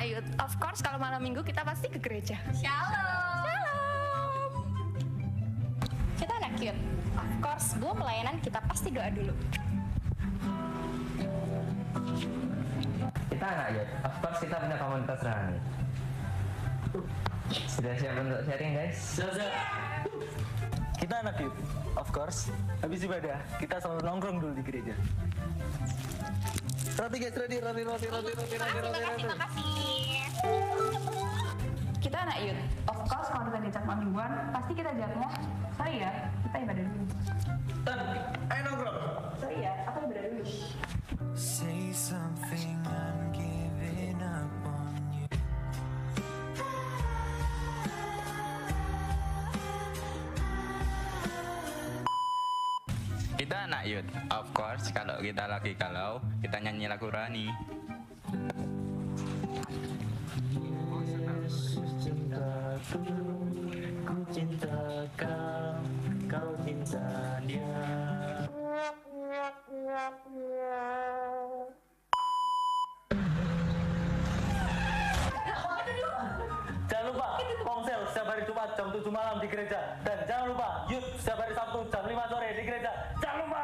Ayut. Of course kalau malam minggu kita pasti ke gereja. Shalom. Shalom. Kita anak cute. Of course sebelum pelayanan kita pasti doa dulu. Kita anak Ayut. Of course kita punya komunitas rohani. Sudah siap untuk sharing guys? Siap. Kita anak youth, of course. Habis ibadah, kita selalu nongkrong dulu di gereja. Roti guys, roti. Terima kasih. Kita anak youth. Of course kalau kita diajak mingguan, pasti kita jawabnya, sorry ya, kita ibadah dulu. Tan, ayo nongkrong. Sorry ya, aku ibadah dulu. Say something, I'm giving up on you. Kita anak youth, of course kalau kita lagi galau, kita nyanyi lagu rohani. Ku cinta kau, kau cinta dia. Jangan lupa Kongsel setiap hari Jumat jam 7 malam di gereja. Dan jangan lupa Youth setiap hari Sabtu jam 5 sore di gereja. Jangan lupa.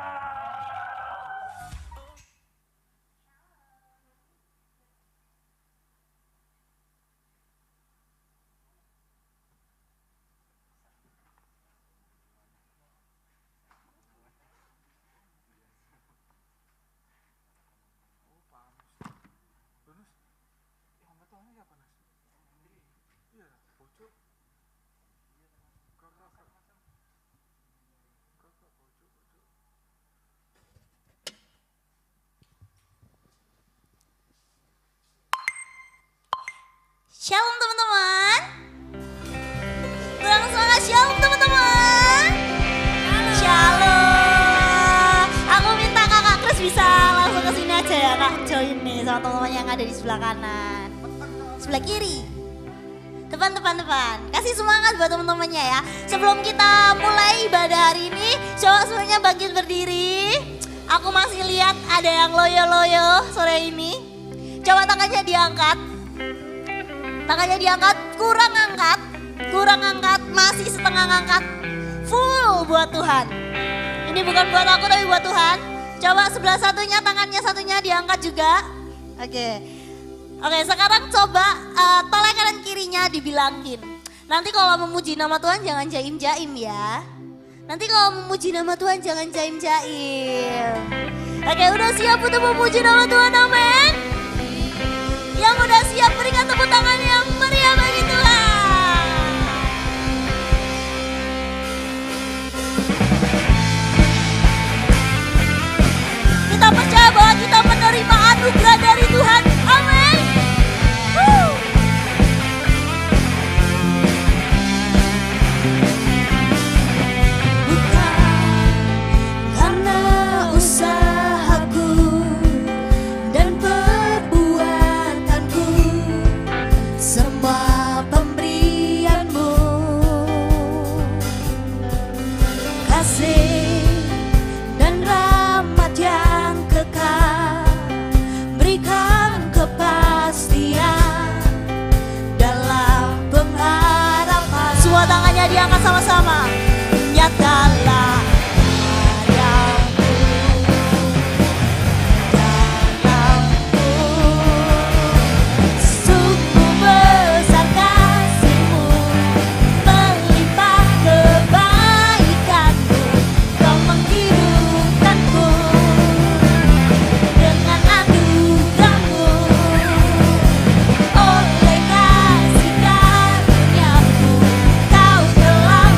Shalom teman-teman. Kurang semangat shalom teman-teman. Shalom. Aku minta kakak Chris bisa langsung ke sini aja ya kak. Join nih sama teman-teman yang ada di sebelah kanan, sebelah kiri, depan. Kasih semangat buat teman-temannya ya. Sebelum kita mulai ibadah hari ini, coba semuanya bangkit berdiri. Aku masih lihat ada yang loyo-loyo sore ini. Coba tangannya diangkat. Tangannya diangkat, kurang angkat, masih setengah angkat. Full buat Tuhan. Ini bukan buat aku tapi buat Tuhan. Coba sebelah satunya, tangannya satunya diangkat juga. Oke, sekarang coba tolak kanan kirinya dibilangin. Nanti kalau memuji nama Tuhan jangan jaim-jaim ya. Nanti kalau memuji nama Tuhan jangan jaim-jaim. Oke, udah siap untuk memuji nama Tuhan, amin? Yang udah siap berikan tepuk tangan yang meriah bagi Tuhan. Kita percaya bahwa kita menerima anugerah dari Tuhan. Amin. Bukan karena usahaku dan perbuatanku, semua pemberianmu, kasih dan rahmat yang kekal, berikan kepastian dalam pengharapan. Semua tangannya diangkat sama-sama. Nyatalah padaku, dalamku, sungguh besar kasih-Mu, melimpah kebaikan-Mu, Kau menghidupkanku dengan anugerah-Mu, oleh kasih karunia-Mu, Kau telah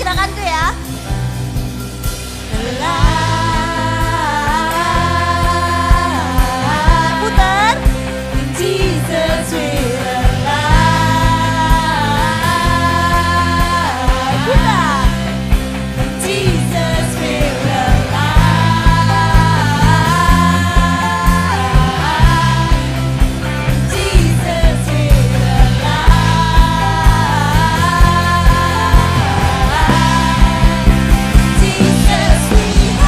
gerakanku ya. Putar. Jesus will alive. Putar. Jesus will alive. Jesus will alive. Jesus will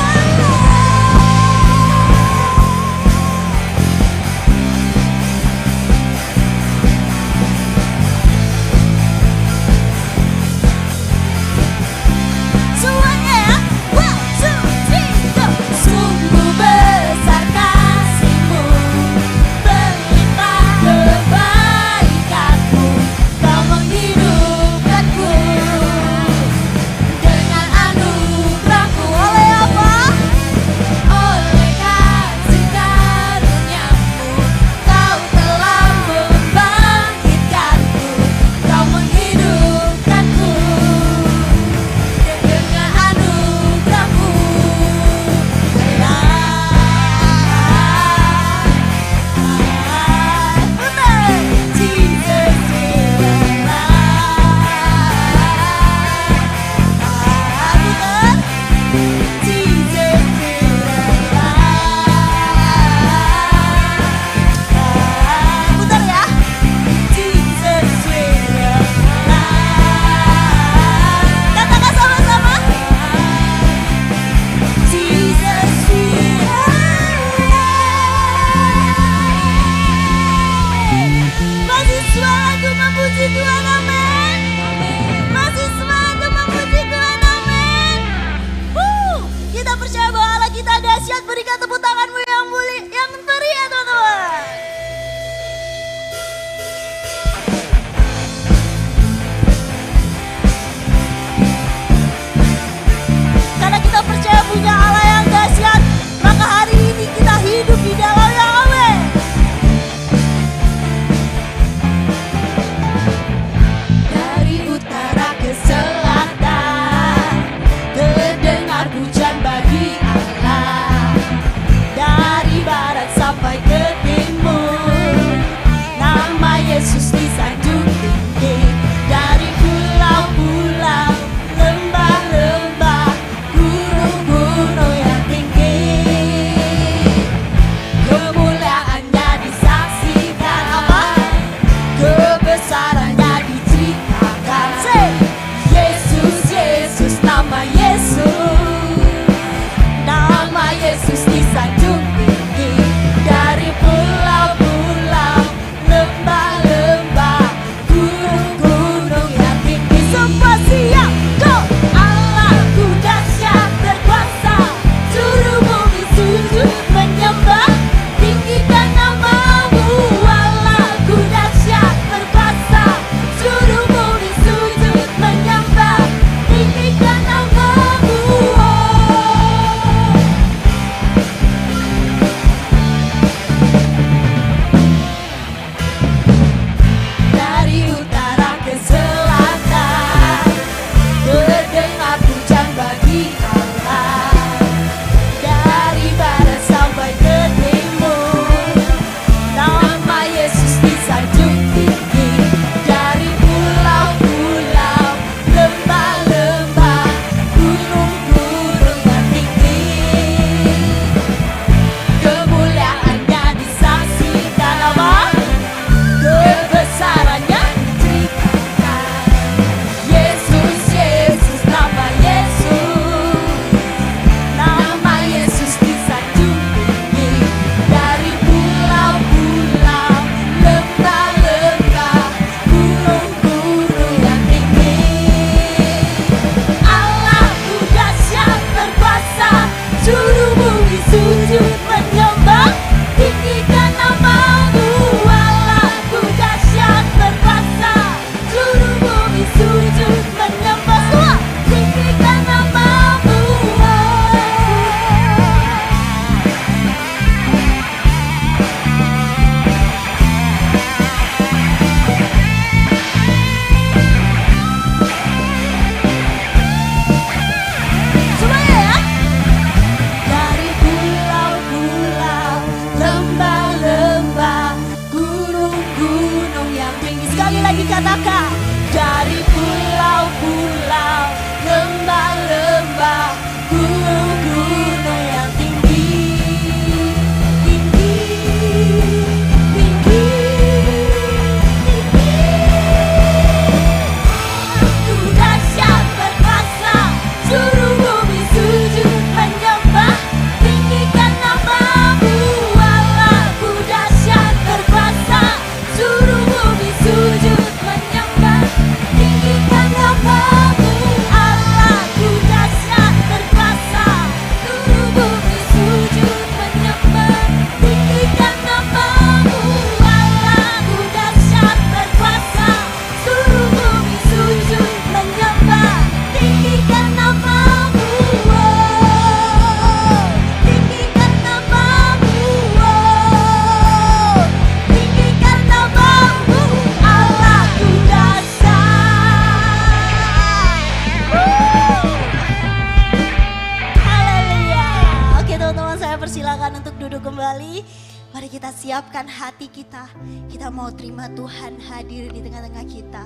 Mari kita siapkan hati kita. Kita mau terima Tuhan hadir di tengah-tengah kita.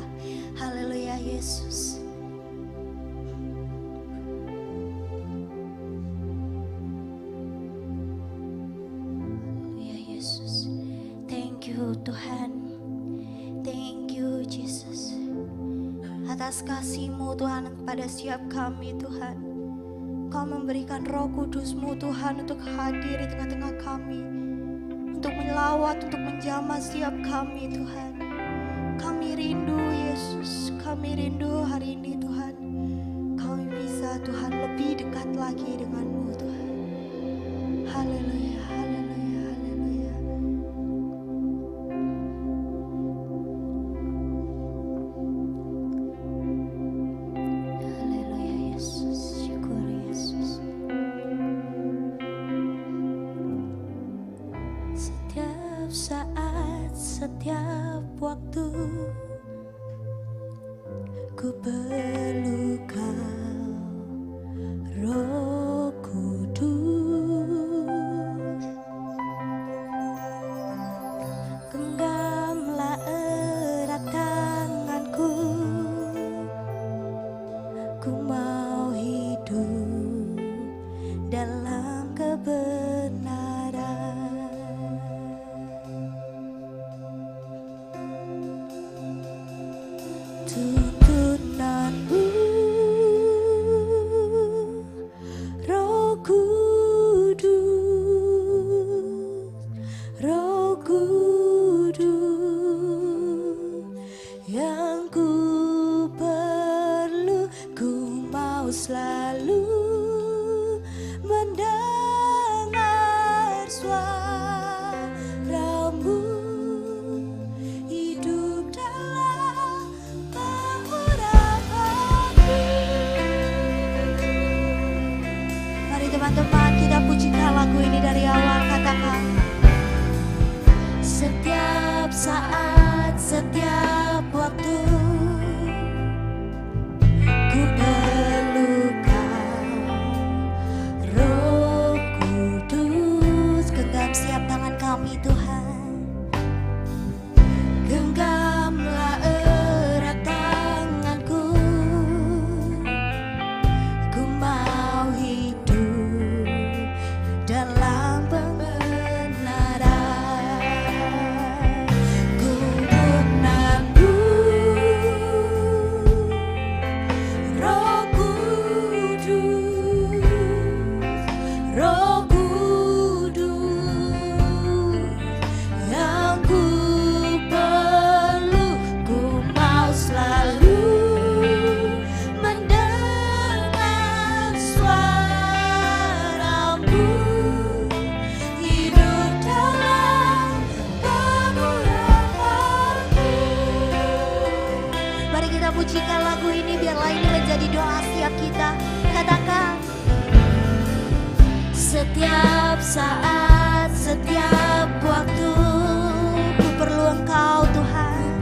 Haleluya Yesus. Haleluya Yesus. Thank you Tuhan. Thank you Jesus. Atas kasih-Mu Tuhan kepada setiap kami Tuhan. Kau memberikan Roh Kudus-Mu Tuhan untuk hadir di tengah-tengah kami. Untuk melawat, untuk menjamah setiap kami Tuhan. Kami rindu Yesus, kami rindu hari ini Tuhan. Kami bisa Tuhan lebih dekat lagi dengan-Mu Tuhan. Haleluya, haleluya, haleluya. Haleluya Yesus, syukur Yesus. Setiap saat, setiap waktu ku perlu Kau, Roh Kudus. Genggamlah erat tanganku, ku mau hidup dalam kebenaran. Tuntunanmu, Roh Kudus, Roh Kudus, yang ku perlu, ku mau selalu mendengar suara-Mu, hidup dalam pengharapanmu. Mari teman-teman kita pujikan lagu ini dari awal, katakan. Setiap saat, setiap waktu ku perlu Kau, Roh Kudus. Genggam setiap tangan kami Tuhan. Genggamlah erat tanganku, ku mau hidup dalam pembenaran. Tuntunanmu, Roh Kudus, Roh Kudus, yang ku perlu, ku mau selalu mendengar suara-Mu, hidup dalam pengharapanmu. Mari kita pujikan lagu ini, biarlah ini menjadi doa setiap kita. Katakan. Setiap saat, setiap waktu ku perlu Engkau Tuhan.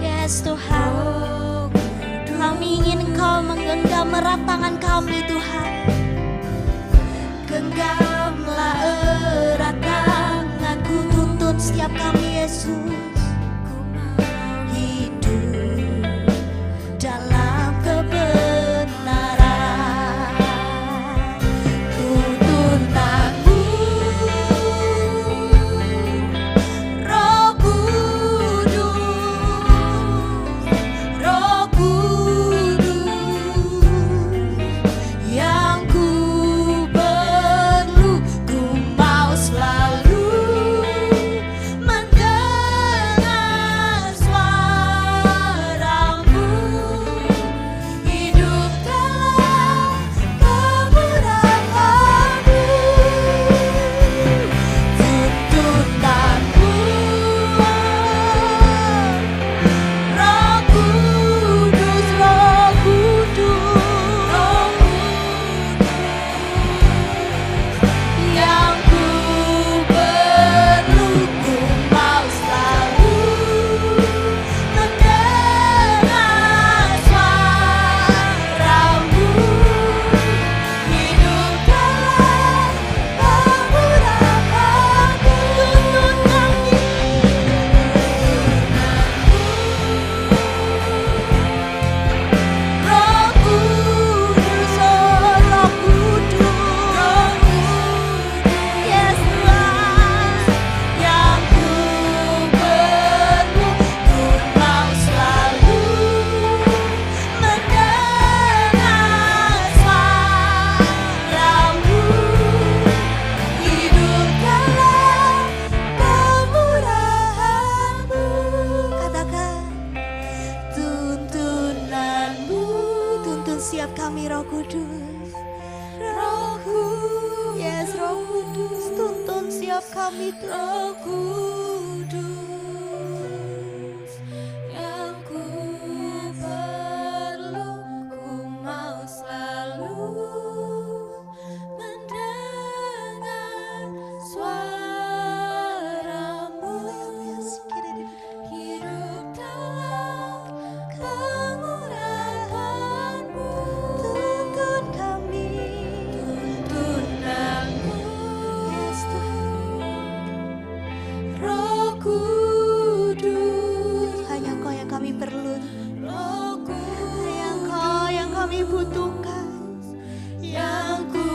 Yes Tuhan, kami ingin Engkau menggenggam erat tangan kami Tuhan. Genggamlah erat tanganku, tuntun setiap kami Yesus. Hidup dalam kebenaran. Tuntunanmu, Roh Kudus, Roh Kudus, yang ku perlu, ku mau selalu mendengar siap kami Roh Kudus. Roh Kudus, yes Roh Kudus, tuntun siap kami Roh Kudus. Yang ku perlu, ku mau selalu mendengar suaramu. Hidup dalam kemurahan-Mu. Tuntun kami, tuntun aku, yes Tuhan. Roh Kudus, hanya Engkau yang kami perlu. Roh Kudus, hanya Engkau yang kami butuhkan. Yang ku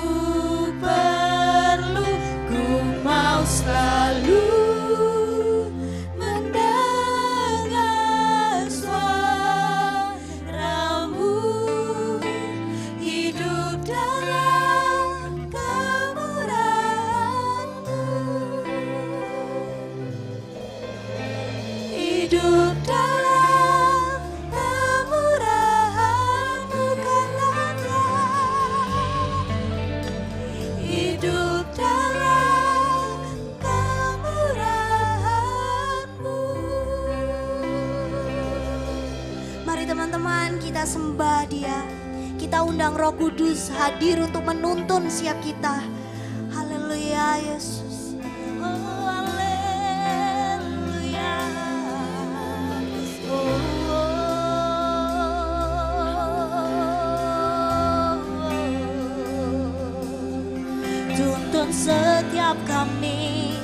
perlu, ku mau selalu mendengar suara-Mu. Hidup dalam kemurahan-Mu. Hidup dalam kemurahan-Mu karena hidup dalam kemurahan-Mu. Mari teman-teman kita sembah Dia. Kita undang Roh Kudus hadir untuk menuntun siap kita. Haleluya Yesus. Oh haleluya. Tuntun setiap kami,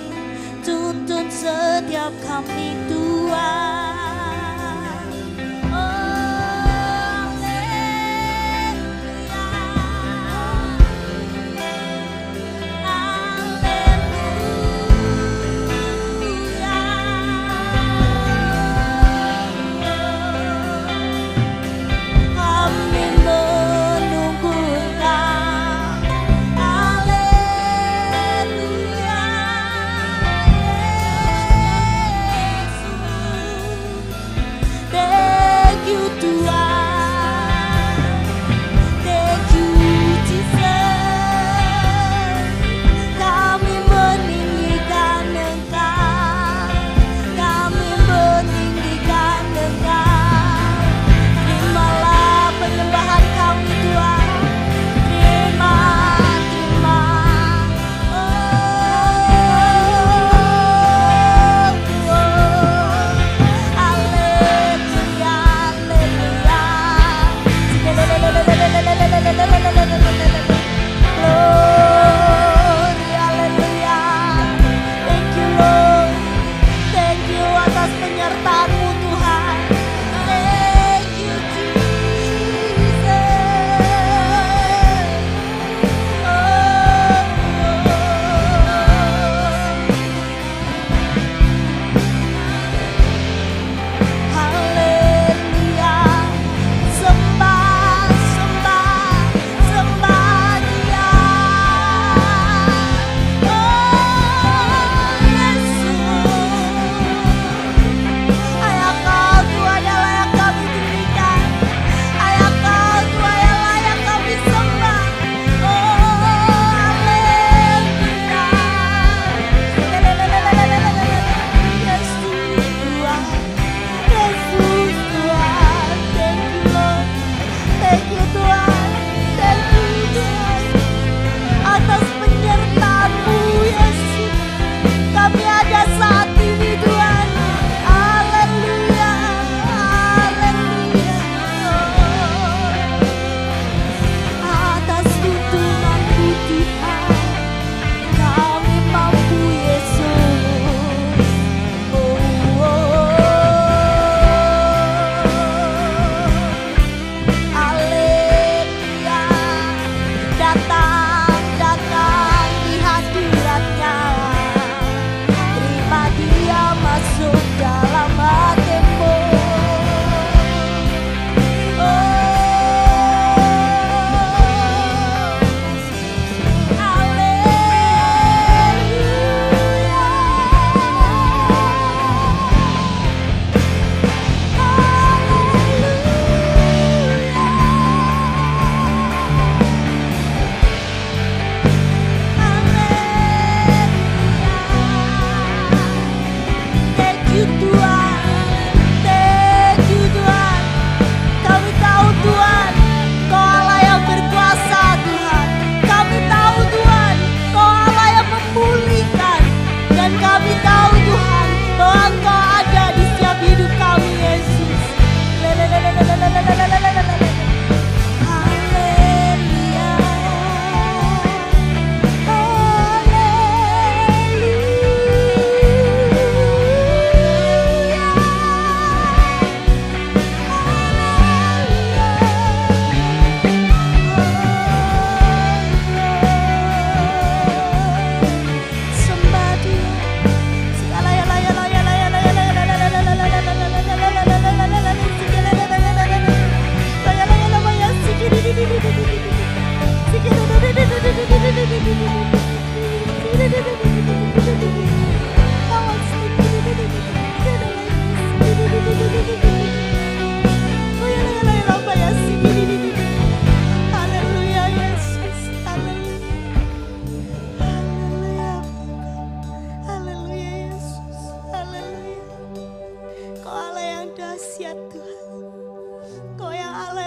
tuntun setiap kami Tuhan. Oh, haleluya. Haleluya. Kami menunggu Engkau. Haleluya, Yesus.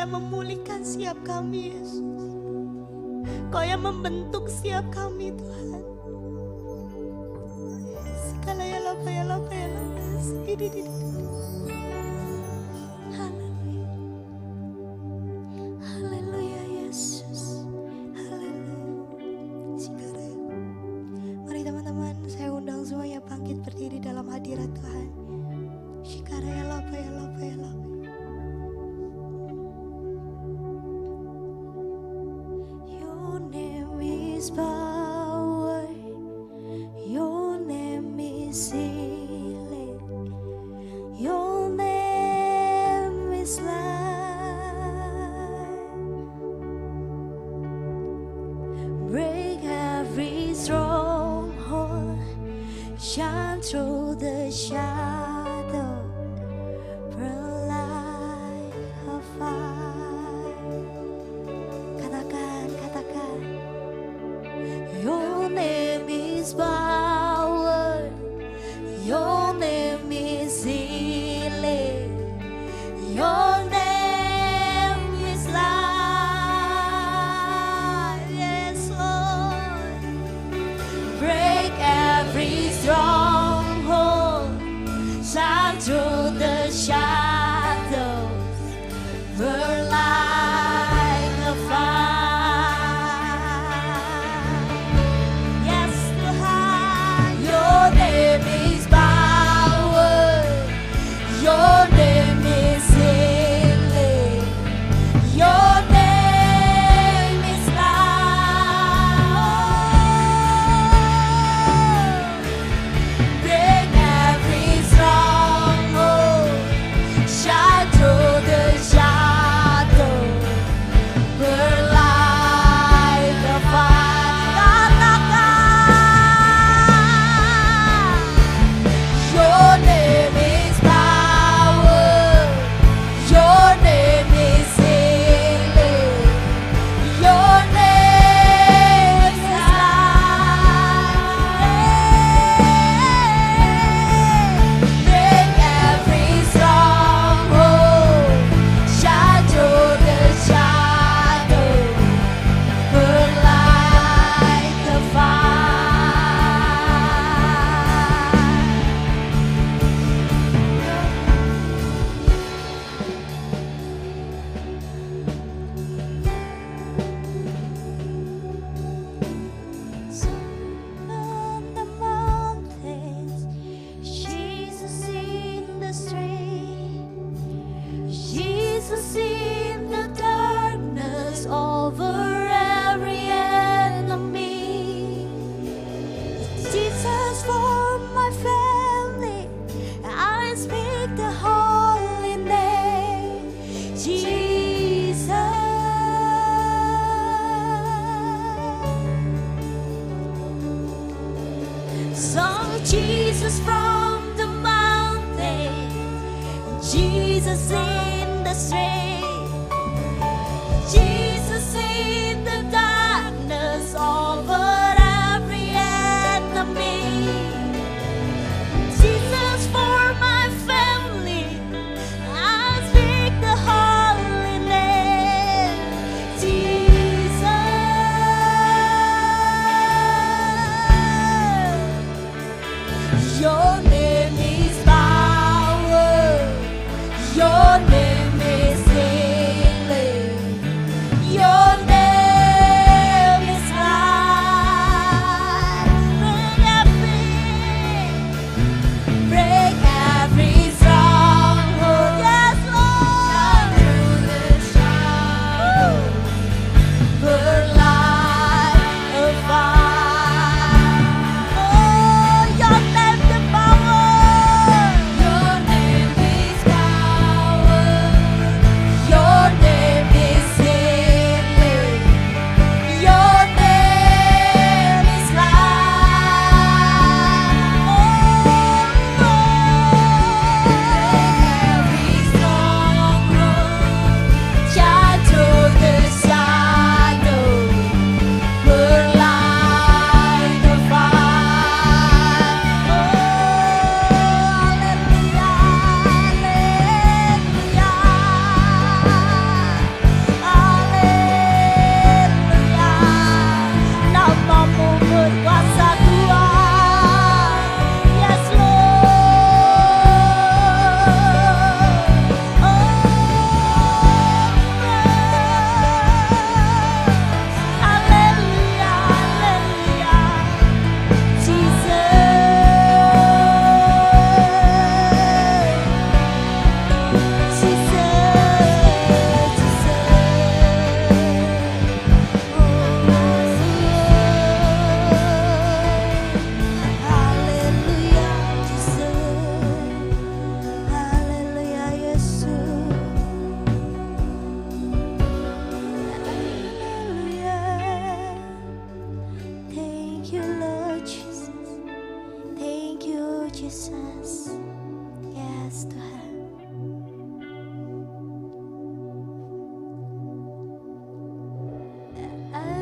yang memulihkan setiap kami, Yesus. Kau yang membentuk setiap kami, Tuhan. Segala ya lapa. Haleluya. Haleluya, Yesus. Haleluya. Sekarang, mari teman-teman, saya undang semuanya bangkit berdiri dalam hadirat Tuhan. Shikara ya lapa. Your name is power. Your name is healing. Your name is life. Break every stronghold. Shine through the shadow. Burn like a fire. Katakan. Your name is power. Your name is healing. Your name is life. Yes, Lord. Break every stronghold. Shine through the shadows. Burn like a fire. Yes, Tuhan. Your name is power. Your name is healing. Your name is life. Break every stronghold. Shine through the shadow. Burn like a fire. Katakan. Your name is power. Your name is healing. Your name is life. Break every stronghold. Shine through the shadow. Burn like a on the mountains, Jesus in the street, Jesus in the darkness over every enemy. Jesus for my family, I speak the holy name, Jesus. Song Jesus from the mountain, Jesus in the street, Jesus in the darkness over every enemy. Jesus for my family, I speak the holy name, Jesus. Your name is power. Your name is healing.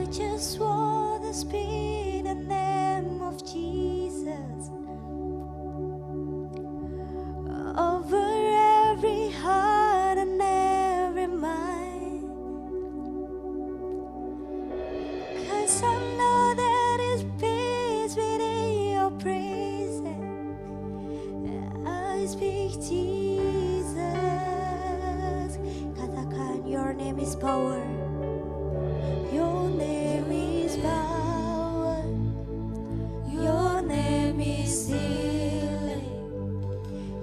just want to speak the name of Jesus over every heart and every mind. 'Cause I know there is peace within your presence. I speak Jesus. Katakan, your name is power. Your name is power. Your name is healing.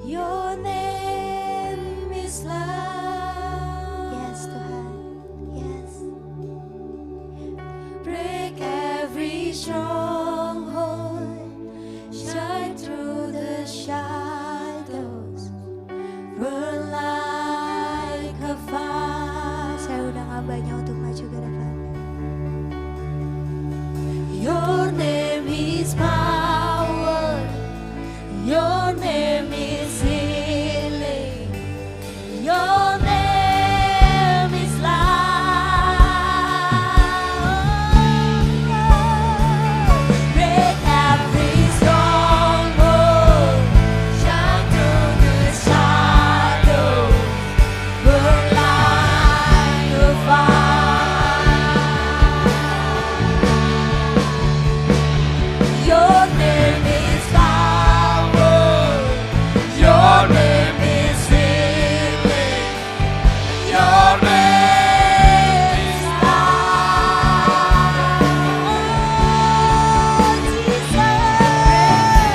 Your name is love. Yes, Tuhan. Yes. Break every stronghold. Shine through the shadows. Burn like a fire. Saya undang abahnya untuk maju ke depan. Your name is power. Your name is healing. Your name is love. Break every stronghold. Shine through the shadows. Burn like a fire. Your name is power. Your name is healing. Your name is love.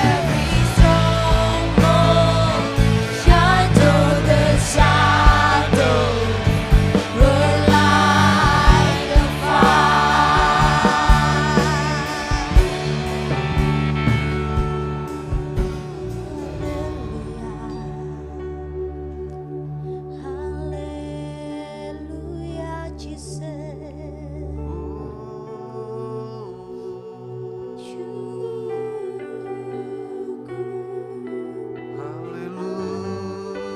Every stronghold shine through the shadows. Burn like a Hallelujah, Jesus.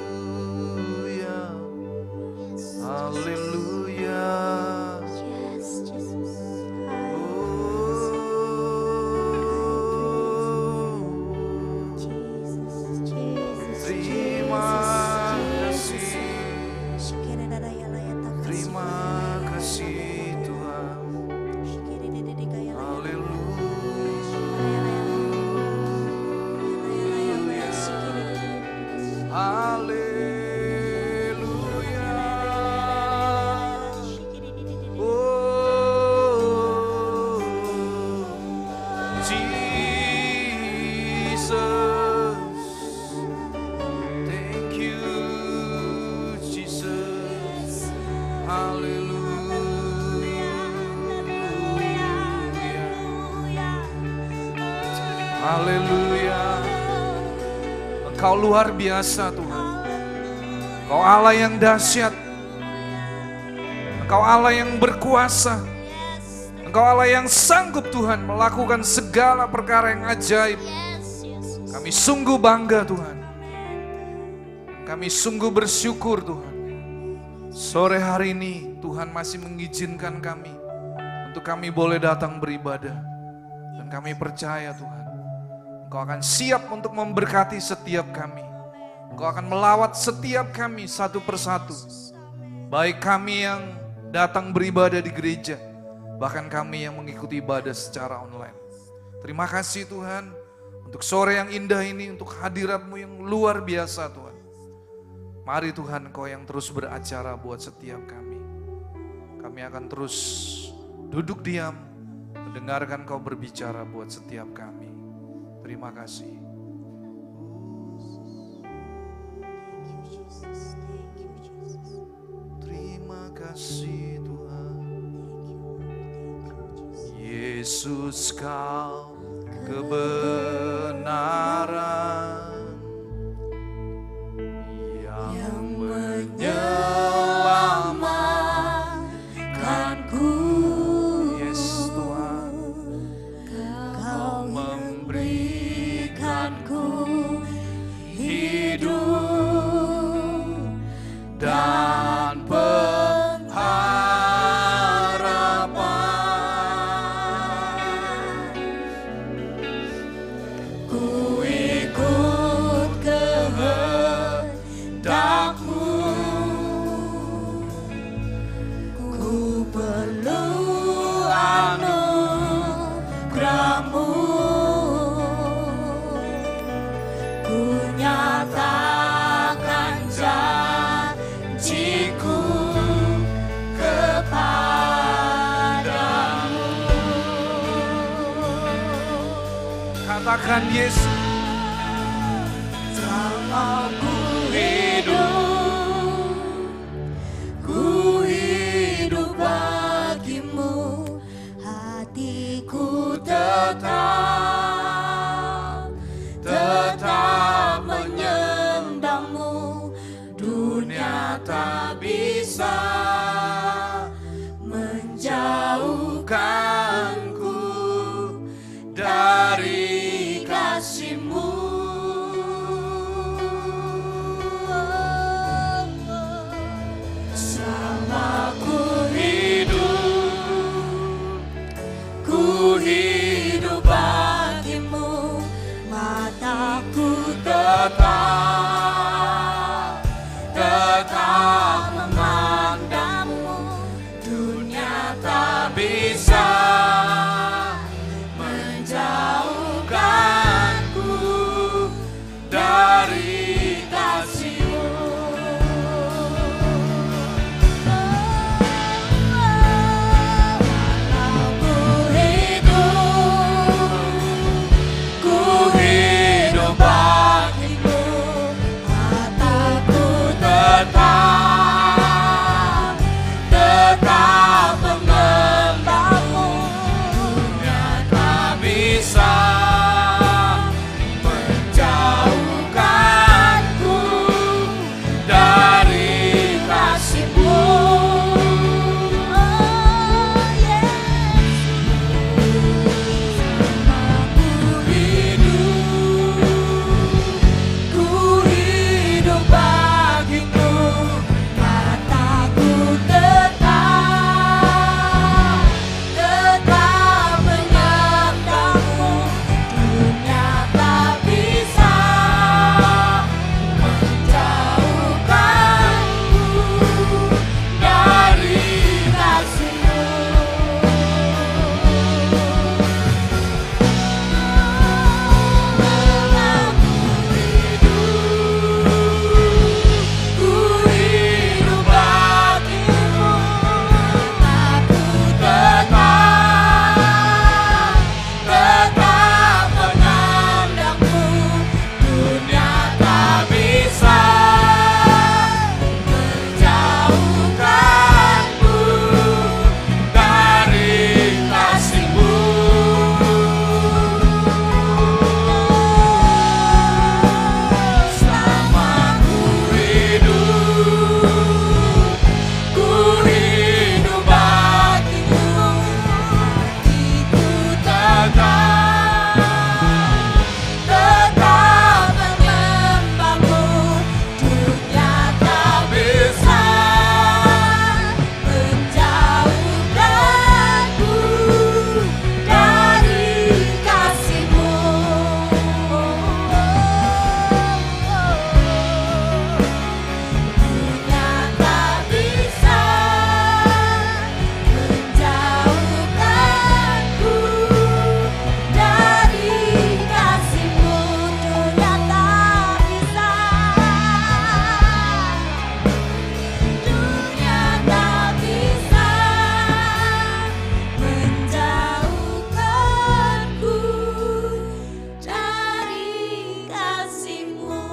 Hallelujah. Hallelujah. Yes, Jesus. Jesus, Jesus, Terima kasih. Terima kasih Tuhan. Haleluya. Oh, Jesus. Thank you, Jesus. Haleluya. Engkau luar biasa Tuhan. Engkau Allah yang dahsyat. Engkau Allah yang berkuasa. Engkau Allah yang sanggup Tuhan melakukan segala perkara yang ajaib. Kami sungguh bangga Tuhan. Kami sungguh bersyukur Tuhan. Sore hari ini Tuhan masih mengizinkan kami untuk kami boleh datang beribadah. Dan kami percaya Tuhan, Engkau akan siap untuk memberkati setiap kami. Engkau akan melawat setiap kami satu persatu. Baik kami yang datang beribadah di gereja, bahkan kami yang mengikuti ibadah secara online. Terima kasih Tuhan untuk sore yang indah ini, untuk hadirat-Mu yang luar biasa Tuhan. Mari Tuhan Engkau yang terus beracara buat setiap kami. Kami akan terus duduk diam, mendengarkan Kau berbicara buat setiap kami. Terima kasih. Terima kasih Tuhan. Yesus Kau kebenaran yang menyelamatkanku. Yes Tuhan, Kau memberikanku hidup dan pengharapan. Katakan Yesus. Selama ku hidup bagimu, hatiku tetap menyembahmu. Dunia tak bisa menjauhkanku dari kasih-Mu. Selama ku hidup bagimu, mataku tetap memandangmu. Dunia tak bisa menjauhkanku dari kasih-Mu. Ku hidup bagimu, mataku tetap menembakmu. Dunia tak bisa menjauhkanku dari kasih-Mu. Oh ku hidup bagimu, mataku tetap menyembahmu. Dunia tak bisa menjauhkanku dari kasih-Mu. Ku hidup bagimu, mataku tetap memandangmu. Dunia tak bisa menjauhkanku dari kasih-Mu. Selama ku hidup bagimu, hatiku tetap menyembahmu. Dunia tak bisa menjauhkanku dari kasih-Mu. Dunia tak bisa menjauhkanku dari kasih-Mu. Dunia tak bisa. Dunia tak bisa menjauhkanku dari kasih-Mu.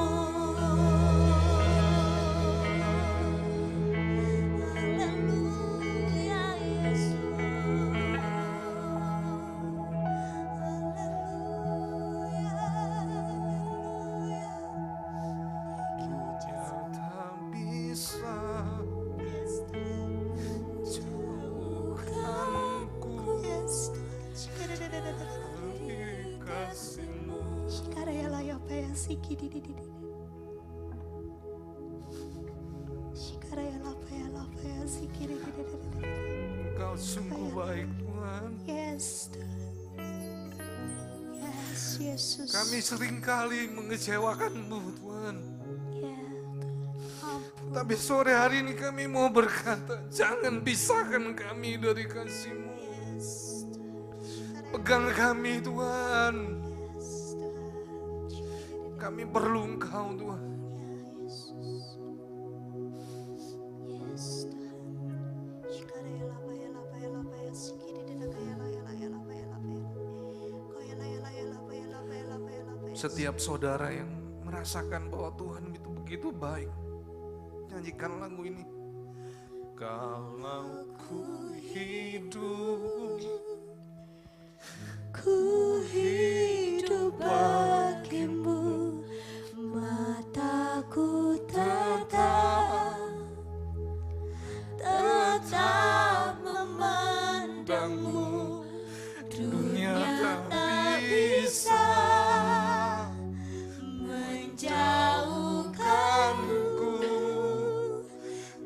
Haleluya Yesus. Dunia tak bisa jauhkanku dari kasih-Mu. Engkau sungguh baik Tuhan. Yes, Tuhan. Yes, Yesus. Kami seringkali mengecewakan-Mu Tuhan. Ya, Tuhan. Tapi sore hari ini kami mau berkata, jangan pisahkan kami dari kasih-Mu. Yes, Tuhan. Pegang kami Tuhan. Yes, Tuhan. Kami perlu Engkau Tuhan. Yes, Tuhan. Setiap saudara yang merasakan bahwa Tuhan itu begitu baik, nyanyikan lagu ini. Kalau ku hidup bagimu, mataku tetap memandangmu. Dunia tak bisa menjauhkanku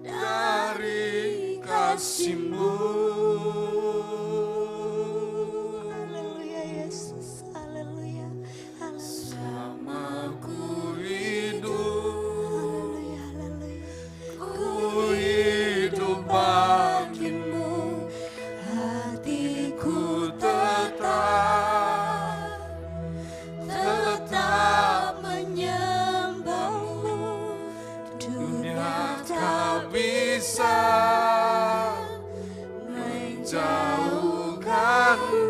dari kasih-Mu. Haleluya Yesus, haleluya, haleluya. Selama ku hidup, ku hidup bagimu, hatiku tetap menyembahmu. Dunia tak bisa menjauhkanku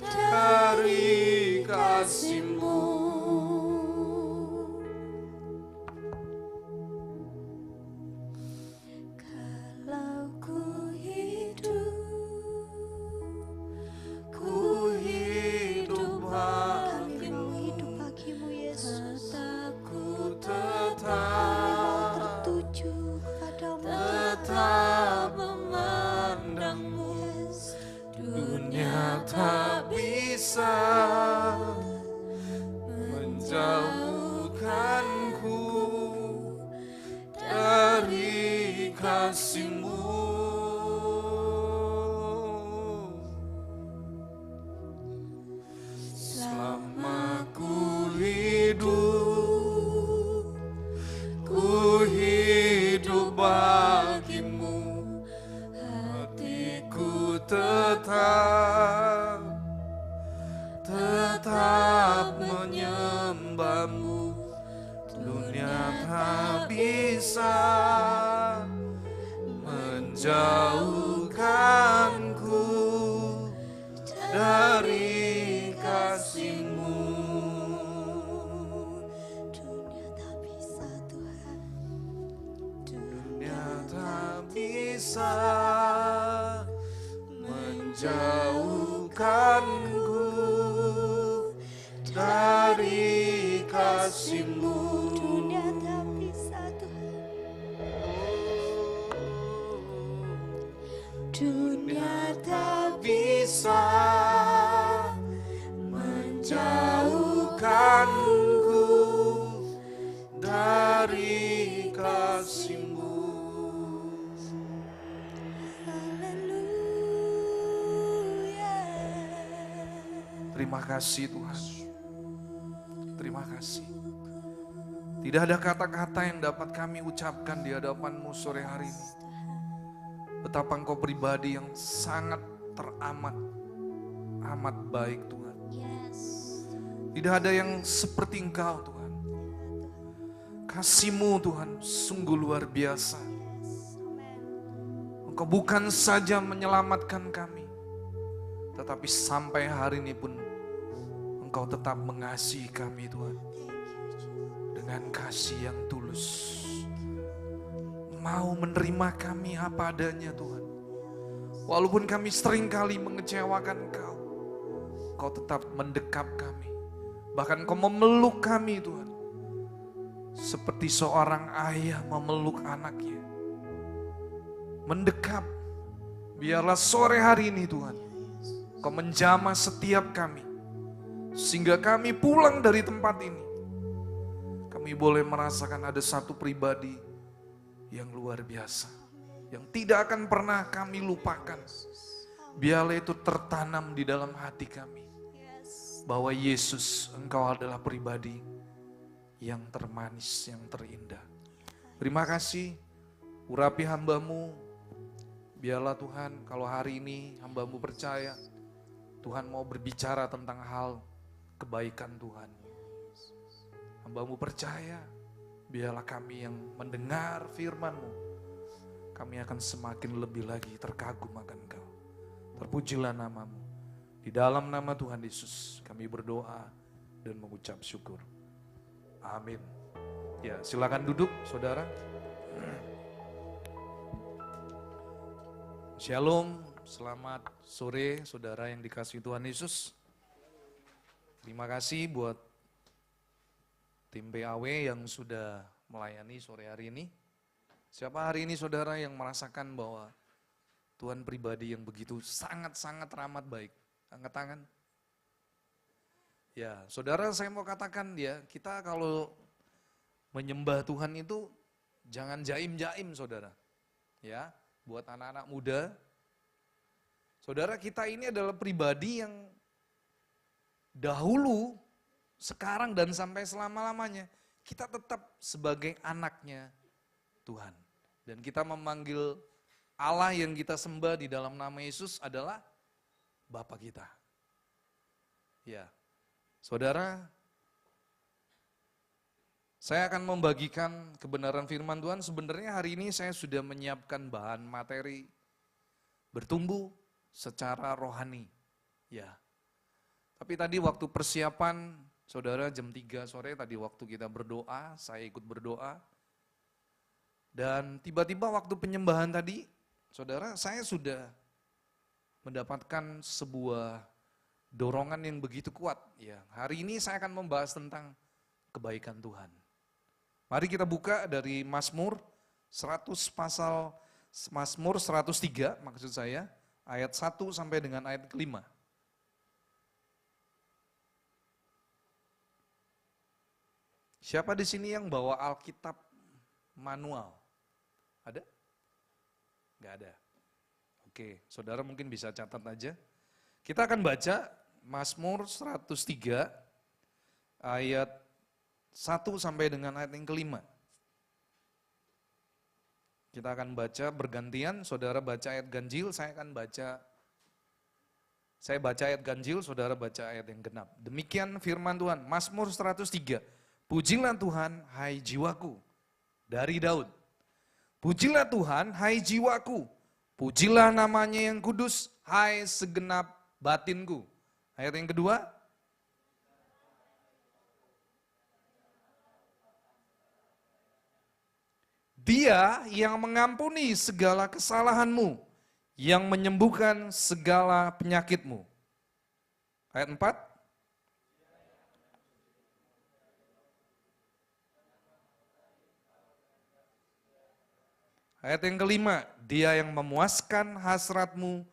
dari kasih-Mu. Kalau ku hidup bagimu Yesus. Mataku tetap tertuju kepadamu, tetap memandangmu. Dunia tak bisa menjauhkanku dari kasih-Mu. Selama ku hidup bagimu, hatiku tetap menyembahmu. Dunia tak bisa menjauhkanku dari kasih-Mu. Dunia tak bisa Tuhan, dunia tak bisa menjauhkanku dari kasih-Mu. Dunia tak bisa Tuhan, dunia tak bisa menjauhkanku dari kasih-Mu. Haleluya. Terima kasih Tuhan. Terima kasih. Tidak ada kata-kata yang dapat kami ucapkan di hadapan-Mu sore hari ini. Betapa Engkau pribadi yang sangat amat baik Tuhan. Tidak ada yang seperti Engkau Tuhan. Kasih-Mu Tuhan sungguh luar biasa. Engkau bukan saja menyelamatkan kami, tetapi sampai hari ini pun Engkau tetap mengasihi kami Tuhan. Dengan kasih yang tulus. Mau menerima kami apa adanya Tuhan. Walaupun kami seringkali mengecewakan Engkau, Engkau tetap mendekap kami. Bahkan Engkau memeluk kami Tuhan. Seperti seorang ayah memeluk anaknya. Mendekap. Biarlah sore hari ini Tuhan, Engkau menjamah setiap kami. Sehingga kami pulang dari tempat ini, kami boleh merasakan ada satu pribadi yang luar biasa, yang tidak akan pernah kami lupakan. Biarlah itu tertanam di dalam hati kami, bahwa Yesus, Engkau adalah pribadi yang termanis, yang terindah. Terima kasih, urapi hamba-Mu. Biarlah Tuhan, kalau hari ini hamba-Mu percaya, Tuhan mau berbicara tentang hal kebaikan Tuhan. Hamba-Mu percaya, biarlah kami yang mendengar firman-Mu, kami akan semakin lebih lagi terkagum akan Engkau. Terpujilah nama-Mu. Di dalam nama Tuhan Yesus kami berdoa dan mengucap syukur. Amin. Ya, silakan duduk, saudara. Shalom, selamat sore saudara yang dikasihi Tuhan Yesus. Terima kasih buat tim PAW yang sudah melayani sore hari ini. Siapa hari ini saudara yang merasakan bahwa Tuhan pribadi yang begitu sangat-sangat ramah baik? Angkat tangan. Ya, saudara saya mau katakan ya, kita kalau menyembah Tuhan itu jangan jaim-jaim saudara. Ya. Buat anak-anak muda, saudara kita ini adalah pribadi yang dahulu, sekarang dan sampai selama-lamanya, kita tetap sebagai anaknya Tuhan. Dan kita memanggil Allah yang kita sembah di dalam nama Yesus adalah Bapa kita. Ya, saudara, saya akan membagikan kebenaran firman Tuhan. Sebenarnya hari ini saya sudah menyiapkan bahan materi bertumbuh secara rohani. Ya. Tapi tadi waktu persiapan, saudara jam 3 sore tadi waktu kita berdoa, saya ikut berdoa. Dan tiba-tiba waktu penyembahan tadi, saudara saya sudah mendapatkan sebuah dorongan yang begitu kuat. Ya, hari ini saya akan membahas tentang kebaikan Tuhan. Mari kita buka dari Mazmur 103 maksud saya, ayat 1 sampai dengan ayat ke-5. Siapa di sini yang bawa Alkitab manual? Ada? Enggak ada. Oke, saudara mungkin bisa catat aja. Kita akan baca Mazmur 103 ayat 1 sampai dengan ayat yang ke-5. Kita akan baca bergantian, saudara baca ayat ganjil, saya baca ayat ganjil, saudara baca ayat yang genap. Demikian firman Tuhan, Mazmur 103. Pujilah Tuhan, hai jiwaku, dari Daud. Pujilah Tuhan, hai jiwaku, pujilah namanya yang kudus, hai segenap batinku. Ayat yang kedua, Dia yang mengampuni segala kesalahanmu, yang menyembuhkan segala penyakitmu. Ayat 4. Ayat yang kelima, Dia yang memuaskan hasratmu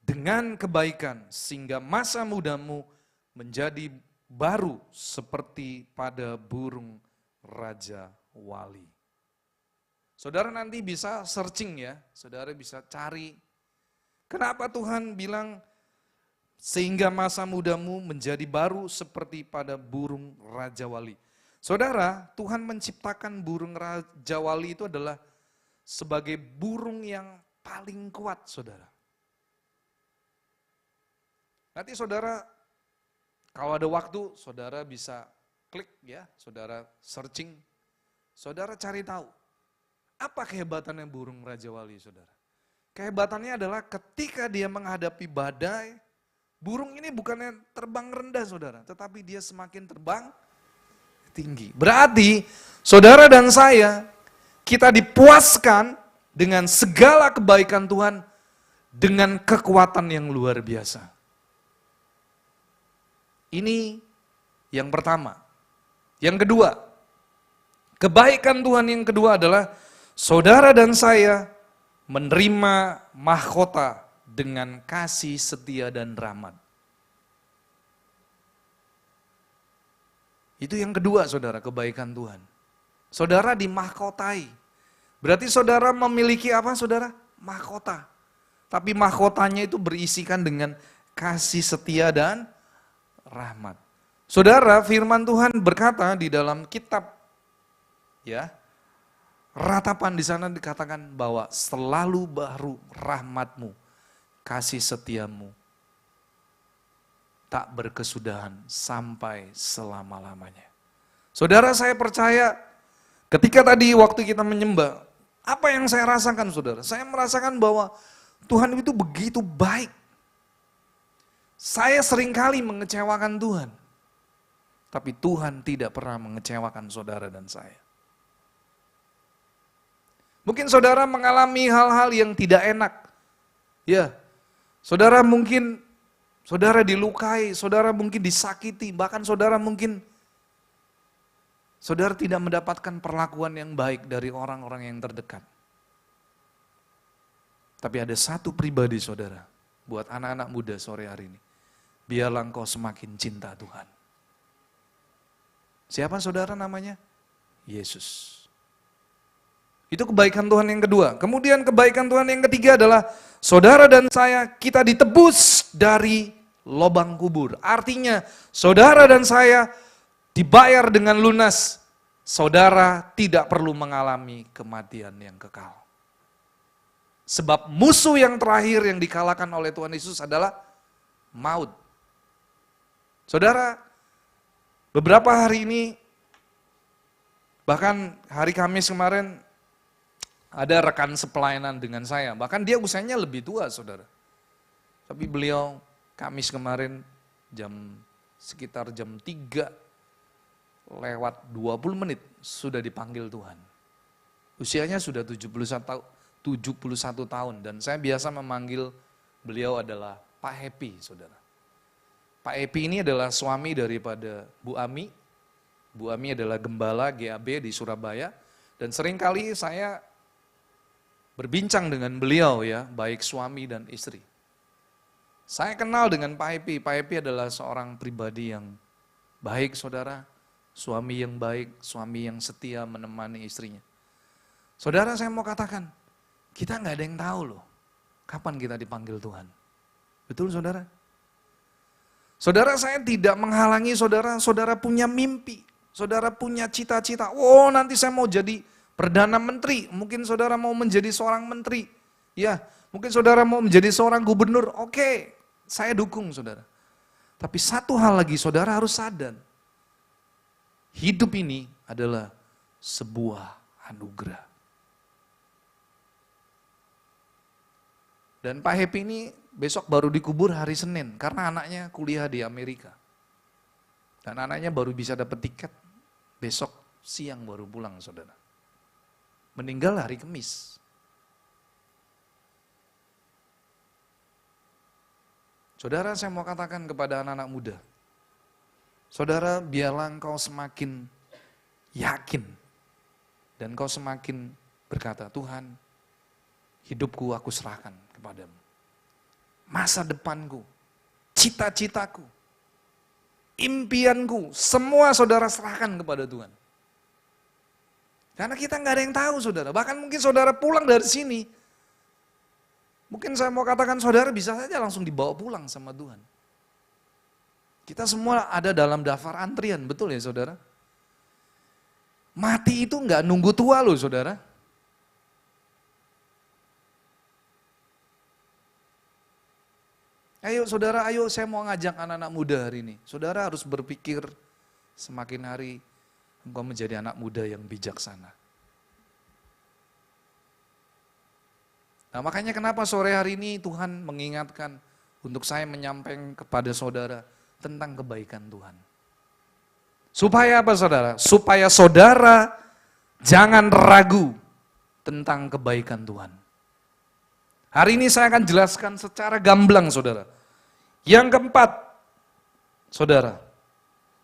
dengan kebaikan, sehingga masa mudamu menjadi baru seperti pada burung raja wali. Saudara nanti bisa searching ya, saudara bisa cari. Kenapa Tuhan bilang sehingga masa mudamu menjadi baru seperti pada burung raja wali. Saudara, Tuhan menciptakan burung raja wali itu adalah sebagai burung yang paling kuat, saudara. Nanti saudara, kalau ada waktu, saudara bisa klik ya, saudara searching, saudara cari tahu. Apa kehebatannya burung raja wali, saudara? Kehebatannya adalah ketika dia menghadapi badai, burung ini bukannya terbang rendah, saudara, tetapi dia semakin terbang tinggi. Berarti, saudara dan saya, kita dipuaskan dengan segala kebaikan Tuhan, dengan kekuatan yang luar biasa. Ini yang pertama. Yang kedua, kebaikan Tuhan yang kedua adalah saudara dan saya menerima mahkota dengan kasih setia dan rahmat. Itu yang kedua, saudara, kebaikan Tuhan. Saudara dimahkotai. Berarti saudara memiliki apa, saudara? Mahkota. Tapi mahkotanya itu berisikan dengan kasih setia dan rahmat. Saudara, firman Tuhan berkata di dalam kitab ya, Ratapan di sana dikatakan bahwa selalu baru rahmatmu, kasih setiamu, tak berkesudahan sampai selama-lamanya. Saudara, saya percaya ketika tadi waktu kita menyembah, apa yang saya rasakan, saudara? Saya merasakan bahwa Tuhan itu begitu baik. Saya seringkali mengecewakan Tuhan. Tapi Tuhan tidak pernah mengecewakan saudara dan saya. Mungkin saudara mengalami hal-hal yang tidak enak. Ya, saudara mungkin dilukai, saudara mungkin disakiti, bahkan saudara tidak mendapatkan perlakuan yang baik dari orang-orang yang terdekat. Tapi ada satu pribadi saudara, buat anak-anak muda sore hari ini. Biarlah engkau semakin cinta Tuhan. Siapa saudara namanya? Yesus. Itu kebaikan Tuhan yang kedua. Kemudian kebaikan Tuhan yang ketiga adalah saudara dan saya, kita ditebus dari lubang kubur. Artinya saudara dan saya dibayar dengan lunas. Saudara tidak perlu mengalami kematian yang kekal. Sebab musuh yang terakhir yang dikalahkan oleh Tuhan Yesus adalah maut. Saudara, beberapa hari ini, bahkan hari Kamis kemarin, ada rekan sepelayanan dengan saya. Bahkan dia usianya lebih tua, saudara. Tapi beliau Kamis kemarin sekitar jam 3 lewat 20 menit sudah dipanggil Tuhan. Usianya sudah 71 tahun dan saya biasa memanggil beliau adalah Pak Happy, saudara. Pak Happy ini adalah suami daripada Bu Ami. Bu Ami adalah gembala GAB di Surabaya dan seringkali saya berbincang dengan beliau ya, baik suami dan istri. Saya kenal dengan Pak Happy. Pak Happy adalah seorang pribadi yang baik, saudara. Suami yang baik, suami yang setia menemani istrinya. Saudara, saya mau katakan, kita nggak ada yang tahu loh, kapan kita dipanggil Tuhan. Betul, saudara? Saudara, saya tidak menghalangi saudara, saudara punya mimpi, saudara punya cita-cita. Oh, nanti saya mau jadi Perdana Menteri, mungkin saudara mau menjadi seorang menteri. Ya, mungkin saudara mau menjadi seorang gubernur. Oke, saya dukung saudara. Tapi satu hal lagi saudara harus sadar. Hidup ini adalah sebuah anugerah. Dan Pak Happy ini besok baru dikubur hari Senin karena anaknya kuliah di Amerika. Dan anaknya baru bisa dapat tiket besok siang baru pulang saudara. Meninggal hari Kamis. Saudara, saya mau katakan kepada anak-anak muda. Saudara, biarlah engkau semakin yakin. Dan engkau semakin berkata, Tuhan, hidupku aku serahkan kepadamu. Masa depanku, cita-citaku, impianku, semua saudara serahkan kepada Tuhan. Karena kita nggak ada yang tahu saudara, bahkan mungkin saudara pulang dari sini, mungkin saya mau katakan saudara bisa saja langsung dibawa pulang sama Tuhan. Kita semua ada dalam daftar antrian, betul ya saudara? Mati itu nggak nunggu tua loh saudara. Ayo saudara, ayo saya mau ngajak anak-anak muda hari ini. Saudara harus berpikir semakin hari engkau menjadi anak muda yang bijaksana. Nah makanya kenapa sore hari ini Tuhan mengingatkan untuk saya menyampaikan kepada saudara tentang kebaikan Tuhan. Supaya apa saudara? Supaya saudara jangan ragu tentang kebaikan Tuhan. Hari ini saya akan jelaskan secara gamblang saudara. Yang keempat, saudara.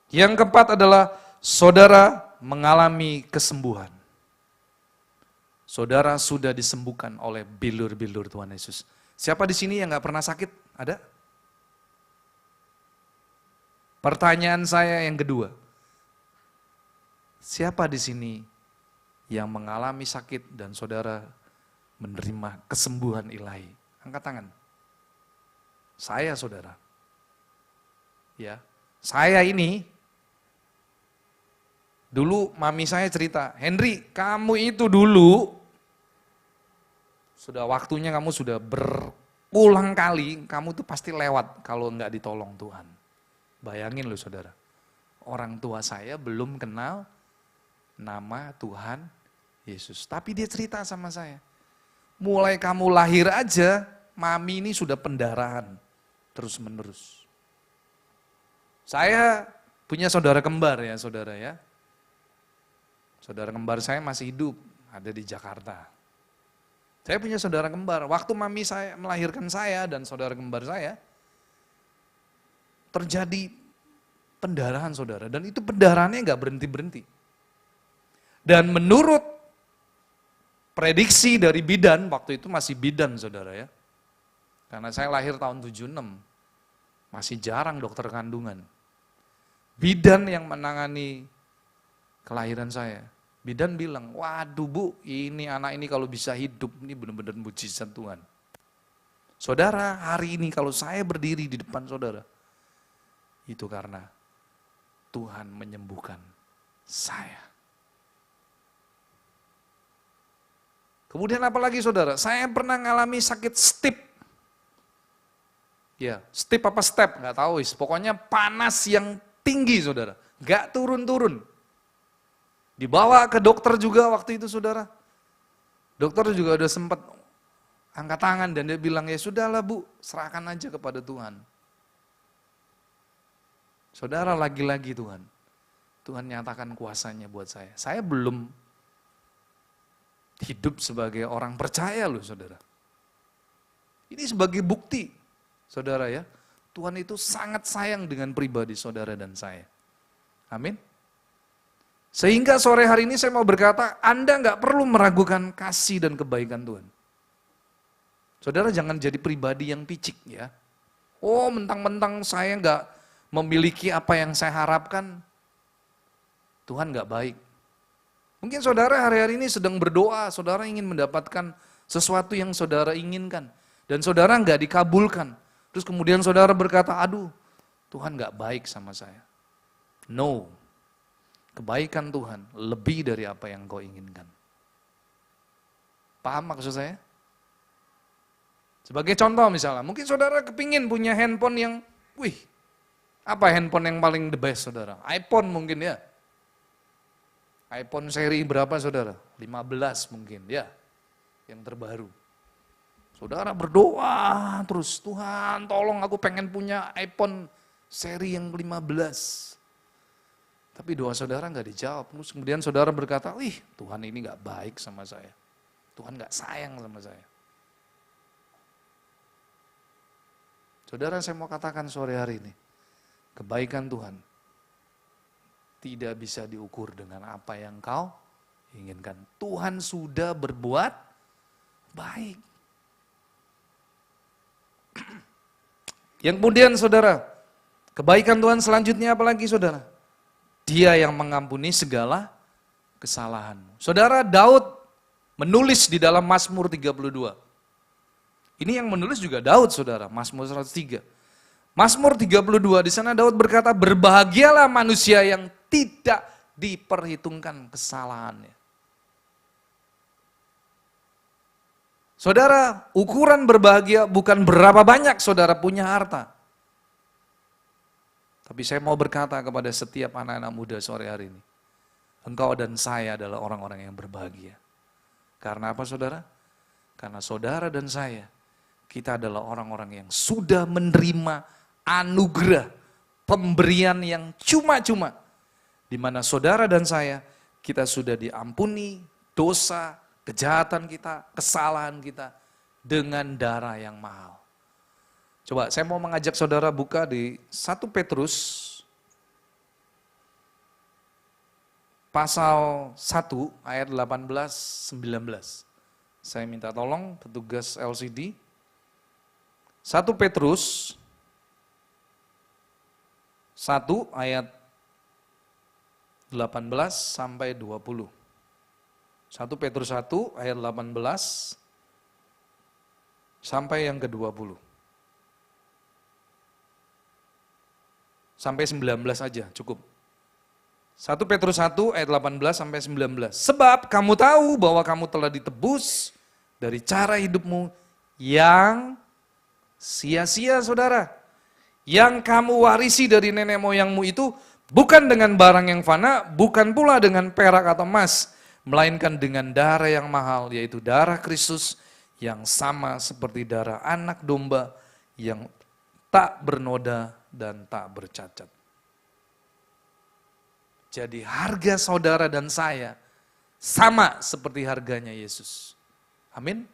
Yang keempat adalah saudara mengalami kesembuhan. Saudara sudah disembuhkan oleh bilur-bilur Tuhan Yesus. Siapa di sini yang gak pernah sakit? Ada? Pertanyaan saya yang kedua. Siapa di sini yang mengalami sakit dan saudara menerima kesembuhan ilahi? Angkat tangan. Saya saudara. Ya, saya ini dulu mami saya cerita, Henry, kamu itu dulu sudah waktunya kamu sudah berulang kali, kamu tuh pasti lewat kalau enggak ditolong Tuhan. Bayangin loh saudara, orang tua saya belum kenal nama Tuhan Yesus. Tapi dia cerita sama saya, mulai kamu lahir aja, mami ini sudah pendarahan terus menerus. Saya punya saudara kembar ya saudara ya. Saudara kembar saya masih hidup, ada di Jakarta. Saya punya saudara kembar, waktu mami saya melahirkan saya dan saudara kembar saya, terjadi pendarahan saudara, dan itu pendarahannya nggak berhenti-berhenti. Dan menurut prediksi dari bidan, waktu itu masih bidan saudara ya, karena saya lahir tahun 76, masih jarang dokter kandungan. Bidan yang menangani kelahiran saya, bidan bilang, waduh bu, ini anak ini kalau bisa hidup, ini benar-benar mujizat Tuhan. Saudara, hari ini kalau saya berdiri di depan saudara, itu karena Tuhan menyembuhkan saya. Kemudian apalagi saudara, saya pernah ngalami sakit stip. Ya, stip apa step, nggak tahu, pokoknya panas yang tinggi saudara, nggak turun-turun. Dibawa ke dokter juga waktu itu saudara. Dokter juga udah sempat angkat tangan dan dia bilang, ya sudahlah bu, serahkan aja kepada Tuhan. Saudara, lagi-lagi Tuhan nyatakan kuasanya buat saya. Saya belum hidup sebagai orang percaya loh saudara. Ini sebagai bukti saudara ya, Tuhan itu sangat sayang dengan pribadi saudara dan saya. Amin. Sehingga sore hari ini saya mau berkata, Anda nggak perlu meragukan kasih dan kebaikan Tuhan. Saudara jangan jadi pribadi yang picik ya. Oh mentang-mentang saya nggak memiliki apa yang saya harapkan, Tuhan nggak baik. Mungkin saudara hari-hari ini sedang berdoa, saudara ingin mendapatkan sesuatu yang saudara inginkan, dan saudara nggak dikabulkan. Terus kemudian saudara berkata, aduh Tuhan nggak baik sama saya. No, kebaikan Tuhan lebih dari apa yang kau inginkan. Paham maksud saya? Sebagai contoh misalnya, mungkin saudara kepingin punya handphone yang, apa handphone yang paling the best saudara? iPhone mungkin ya. iPhone seri berapa saudara? 15 mungkin ya, yang terbaru. Saudara berdoa terus, Tuhan tolong aku pengen punya iPhone seri yang 15. Tapi doa saudara nggak dijawab. Terus kemudian saudara berkata, Tuhan ini nggak baik sama saya. Tuhan nggak sayang sama saya. Saudara, saya mau katakan sore hari ini, kebaikan Tuhan tidak bisa diukur dengan apa yang kau inginkan. Tuhan sudah berbuat baik. Yang kemudian saudara, kebaikan Tuhan selanjutnya apalagi saudara? Dia yang mengampuni segala kesalahanmu. Saudara, Daud menulis di dalam Mazmur 32. Ini yang menulis juga Daud saudara, Mazmur 103. Mazmur 32 di sana Daud berkata, berbahagialah manusia yang tidak diperhitungkan kesalahannya. Saudara, ukuran berbahagia bukan berapa banyak saudara punya harta. Tapi saya mau berkata kepada setiap anak-anak muda sore hari ini, engkau dan saya adalah orang-orang yang berbahagia. Karena apa saudara? Karena saudara dan saya, kita adalah orang-orang yang sudah menerima anugerah, pemberian yang cuma-cuma. Di mana saudara dan saya, kita sudah diampuni dosa, kejahatan kita, kesalahan kita dengan darah yang mahal. Coba saya mau mengajak saudara buka di 1 Petrus pasal 1 ayat 18-19. Saya minta tolong petugas LCD. 1 Petrus 1 ayat 18 sampai 20. 1 Petrus 1 ayat 18 sampai yang ke-20. Sampai 19 aja cukup. 1 Petrus 1 ayat 18 sampai 19. Sebab kamu tahu bahwa kamu telah ditebus dari cara hidupmu yang sia-sia saudara. Yang kamu warisi dari nenek moyangmu itu bukan dengan barang yang fana, bukan pula dengan perak atau emas, melainkan dengan darah yang mahal, yaitu darah Kristus yang sama seperti darah anak domba yang tak bernoda dan tak bercacat. Jadi harga saudara dan saya sama seperti harganya Yesus. Amin.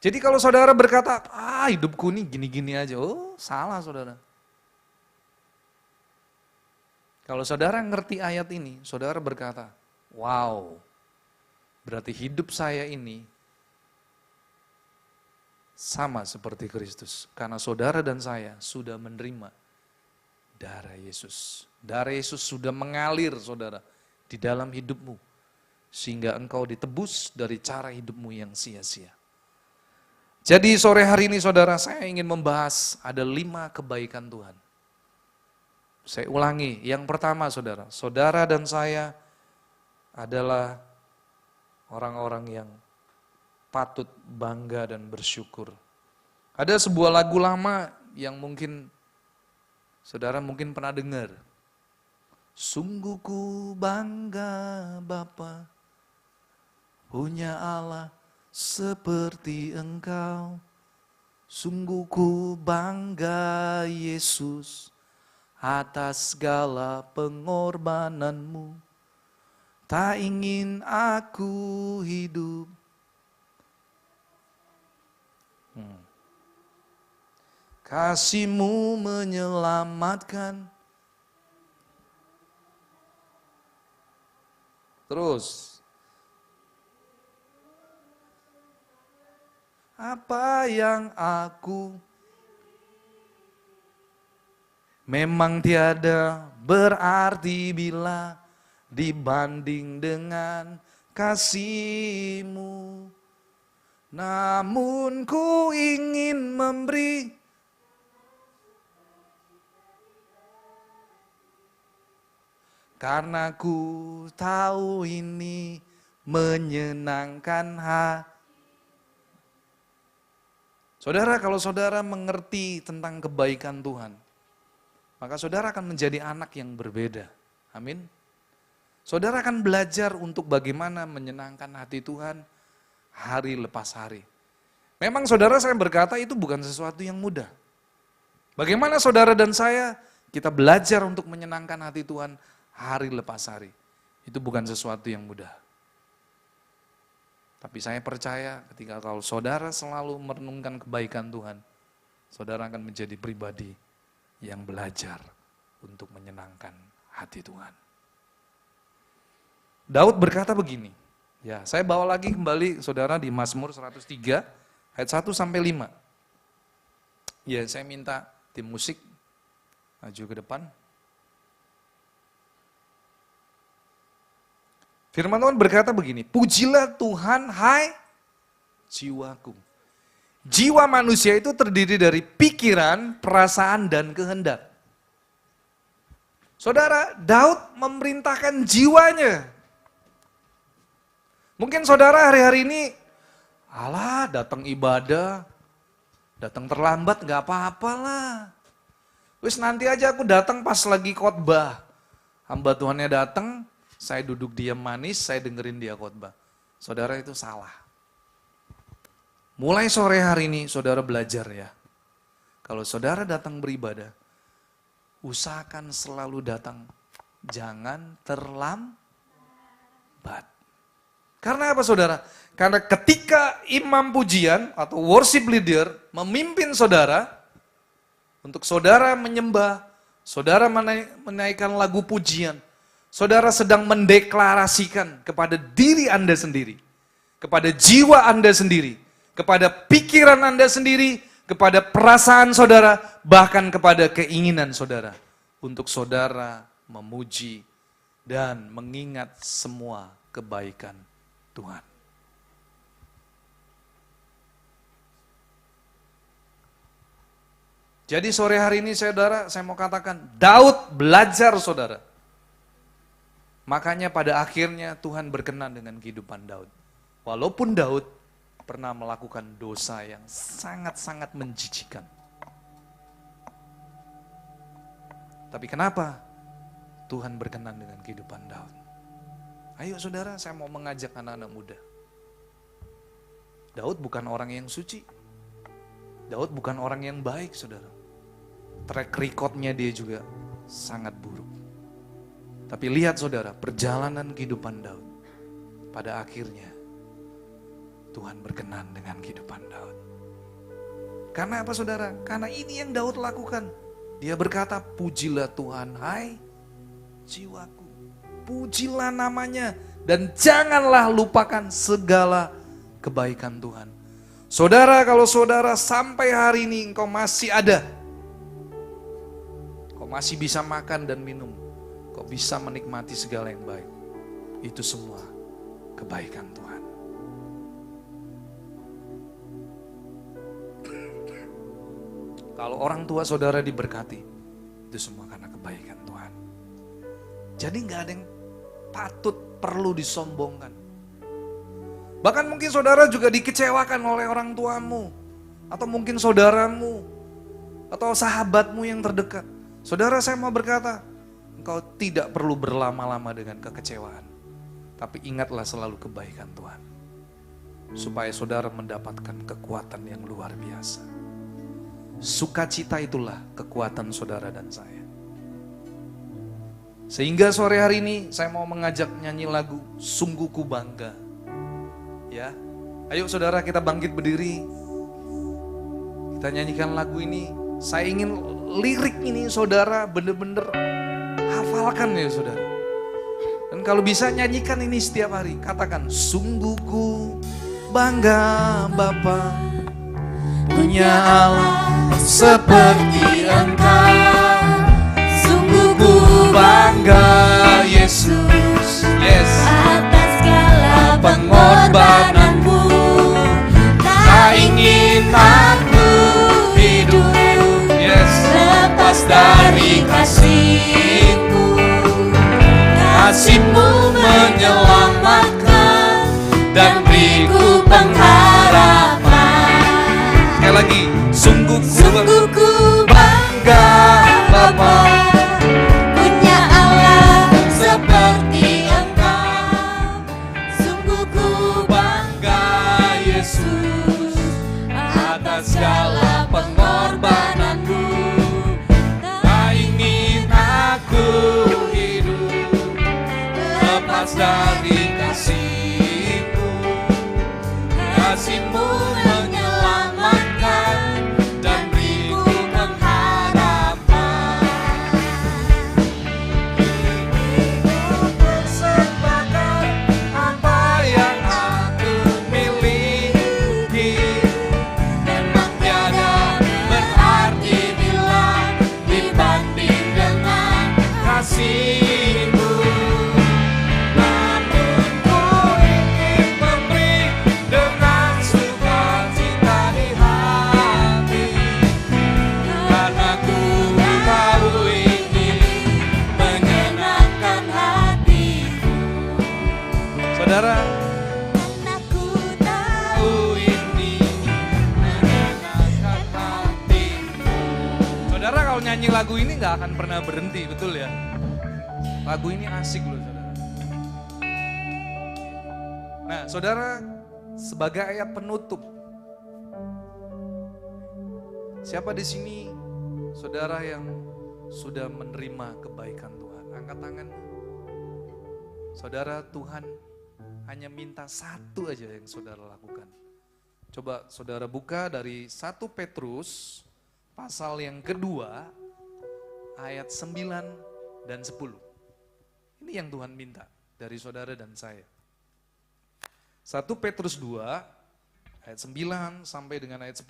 Jadi kalau saudara berkata, hidupku ini gini-gini aja. Oh, salah saudara. Kalau saudara ngerti ayat ini, saudara berkata, wow, berarti hidup saya ini sama seperti Kristus. Karena saudara dan saya sudah menerima darah Yesus. Darah Yesus sudah mengalir saudara di dalam hidupmu. Sehingga engkau ditebus dari cara hidupmu yang sia-sia. Jadi sore hari ini saudara, saya ingin membahas ada 5 kebaikan Tuhan. Saya ulangi, yang pertama saudara, saudara dan saya adalah orang-orang yang patut bangga dan bersyukur. Ada sebuah lagu lama yang mungkin saudara mungkin pernah dengar. Sungguh ku bangga Bapa, punya Allah seperti Engkau. Sungguh ku bangga Yesus, atas segala pengorbananmu. Tak ingin aku hidup. Kasih-Mu menyelamatkan. Terus. Apa yang aku memang tiada berarti bila dibanding dengan kasih-Mu. Namun ku ingin memberi karena ku tahu ini menyenangkan hati. Saudara, kalau saudara mengerti tentang kebaikan Tuhan, maka saudara akan menjadi anak yang berbeda. Amin. Saudara akan belajar untuk bagaimana menyenangkan hati Tuhan hari lepas hari. Memang saudara, saya berkata itu bukan sesuatu yang mudah. Bagaimana saudara dan saya, kita belajar untuk menyenangkan hati Tuhan hari lepas hari. Itu bukan sesuatu yang mudah. Tapi saya percaya ketika kalau saudara selalu merenungkan kebaikan Tuhan, saudara akan menjadi pribadi yang belajar untuk menyenangkan hati Tuhan. Daud berkata begini, ya saya bawa lagi kembali saudara di Mazmur 103 ayat 1 sampai 5. Ya saya minta tim musik maju ke depan. Firman Tuhan berkata begini, pujilah Tuhan hai jiwaku. Jiwa manusia itu terdiri dari pikiran, perasaan, dan kehendak. Saudara, Daud memerintahkan jiwanya. Mungkin saudara hari-hari ini, alah datang ibadah, datang terlambat gak apa-apalah. Wis nanti aja aku datang pas lagi khotbah. Hamba Tuhannya datang, saya duduk diam manis, saya dengerin dia khotbah. Saudara itu salah. Mulai sore hari ini saudara belajar ya. Kalau saudara datang beribadah, usahakan selalu datang. Jangan terlambat. Karena apa saudara? Karena ketika imam pujian atau worship leader memimpin saudara, untuk saudara menyembah, saudara menaikkan lagu pujian, saudara sedang mendeklarasikan kepada diri Anda sendiri, kepada jiwa Anda sendiri, kepada pikiran Anda sendiri, kepada perasaan saudara, bahkan kepada keinginan saudara, untuk saudara memuji dan mengingat semua kebaikan Tuhan. Jadi sore hari ini saudara, saya mau katakan, Daud belajar saudara. Makanya pada akhirnya Tuhan berkenan dengan kehidupan Daud. Walaupun Daud pernah melakukan dosa yang sangat-sangat menjijikan. Tapi kenapa Tuhan berkenan dengan kehidupan Daud? Ayo saudara, saya mau mengajak anak-anak muda. Daud bukan orang yang suci. Daud bukan orang yang baik saudara. Track recordnya dia juga sangat buruk. Tapi lihat saudara, perjalanan kehidupan Daud. Pada akhirnya, Tuhan berkenan dengan kehidupan Daud. Karena apa saudara? Karena ini yang Daud lakukan. Dia berkata, pujilah Tuhan, hai jiwaku. Pujilah namanya. Dan janganlah lupakan segala kebaikan Tuhan. Saudara, kalau saudara sampai hari ini engkau masih ada. Kau masih bisa makan dan minum. Kau bisa menikmati segala yang baik. Itu semua kebaikan Tuhan. Kalau orang tua saudara diberkati, itu semua karena kebaikan Tuhan. Jadi gak ada yang patut perlu disombongkan. Bahkan mungkin saudara juga dikecewakan oleh orang tuamu, atau mungkin saudaramu, atau sahabatmu yang terdekat. Saudara, saya mau berkata, engkau tidak perlu berlama-lama dengan kekecewaan. Tapi ingatlah selalu kebaikan Tuhan. Supaya saudara mendapatkan kekuatan yang luar biasa. Sukacita itulah kekuatan saudara dan saya. Sehingga sore hari ini saya mau mengajak nyanyi lagu Sungguh Ku Bangga. Ya, ayo saudara kita bangkit berdiri. Kita nyanyikan lagu ini. Saya ingin lirik ini saudara bener-bener hafalkan ya saudara. Dan kalau bisa nyanyikan ini setiap hari. Katakan, sungguh ku bangga Bapa punya Allah seperti Engkau. Sungguh ku bangga Yesus, yes, Atas segala pengorbananmu. Tak ingin aku hidup, yes, lepas dari kasih-Mu. Kasih-Mu menyelamatkan dan beriku pengharapan. Sekali lagi, sungguh ku bangga Bapa punya Allah seperti Engkau. Sungguh ku bangga Yesus atas segala pengorbananmu. Tak ingin aku hidup lepas dari kasih-Mu. Kasih-Mu menyelamatkan dan beriku pengharapan. Persembahkan apa yang aku miliki. Memang tiada berarti bila dibanding dengan kasih-Mu. Namun ku ingin memberi dengan sukacita di hati. Karena ku tahu ini menyenangkan hati-Mu. Saudara, aku tahu ini menyenangkan hati-Mu. Saudara, kalau nyanyi lagu ini gak akan pernah berhenti, betul ya? Lagu ini asik loh saudara. Nah saudara, sebagai ayat penutup, siapa di sini saudara yang sudah menerima kebaikan Tuhan? Angkat tanganmu. Saudara, Tuhan hanya minta satu aja yang saudara lakukan. Coba saudara buka dari 1 Petrus pasal yang kedua ayat 9 dan 10. Ini yang Tuhan minta dari saudara dan saya. 1 Petrus 2 ayat 9 sampai dengan ayat 10.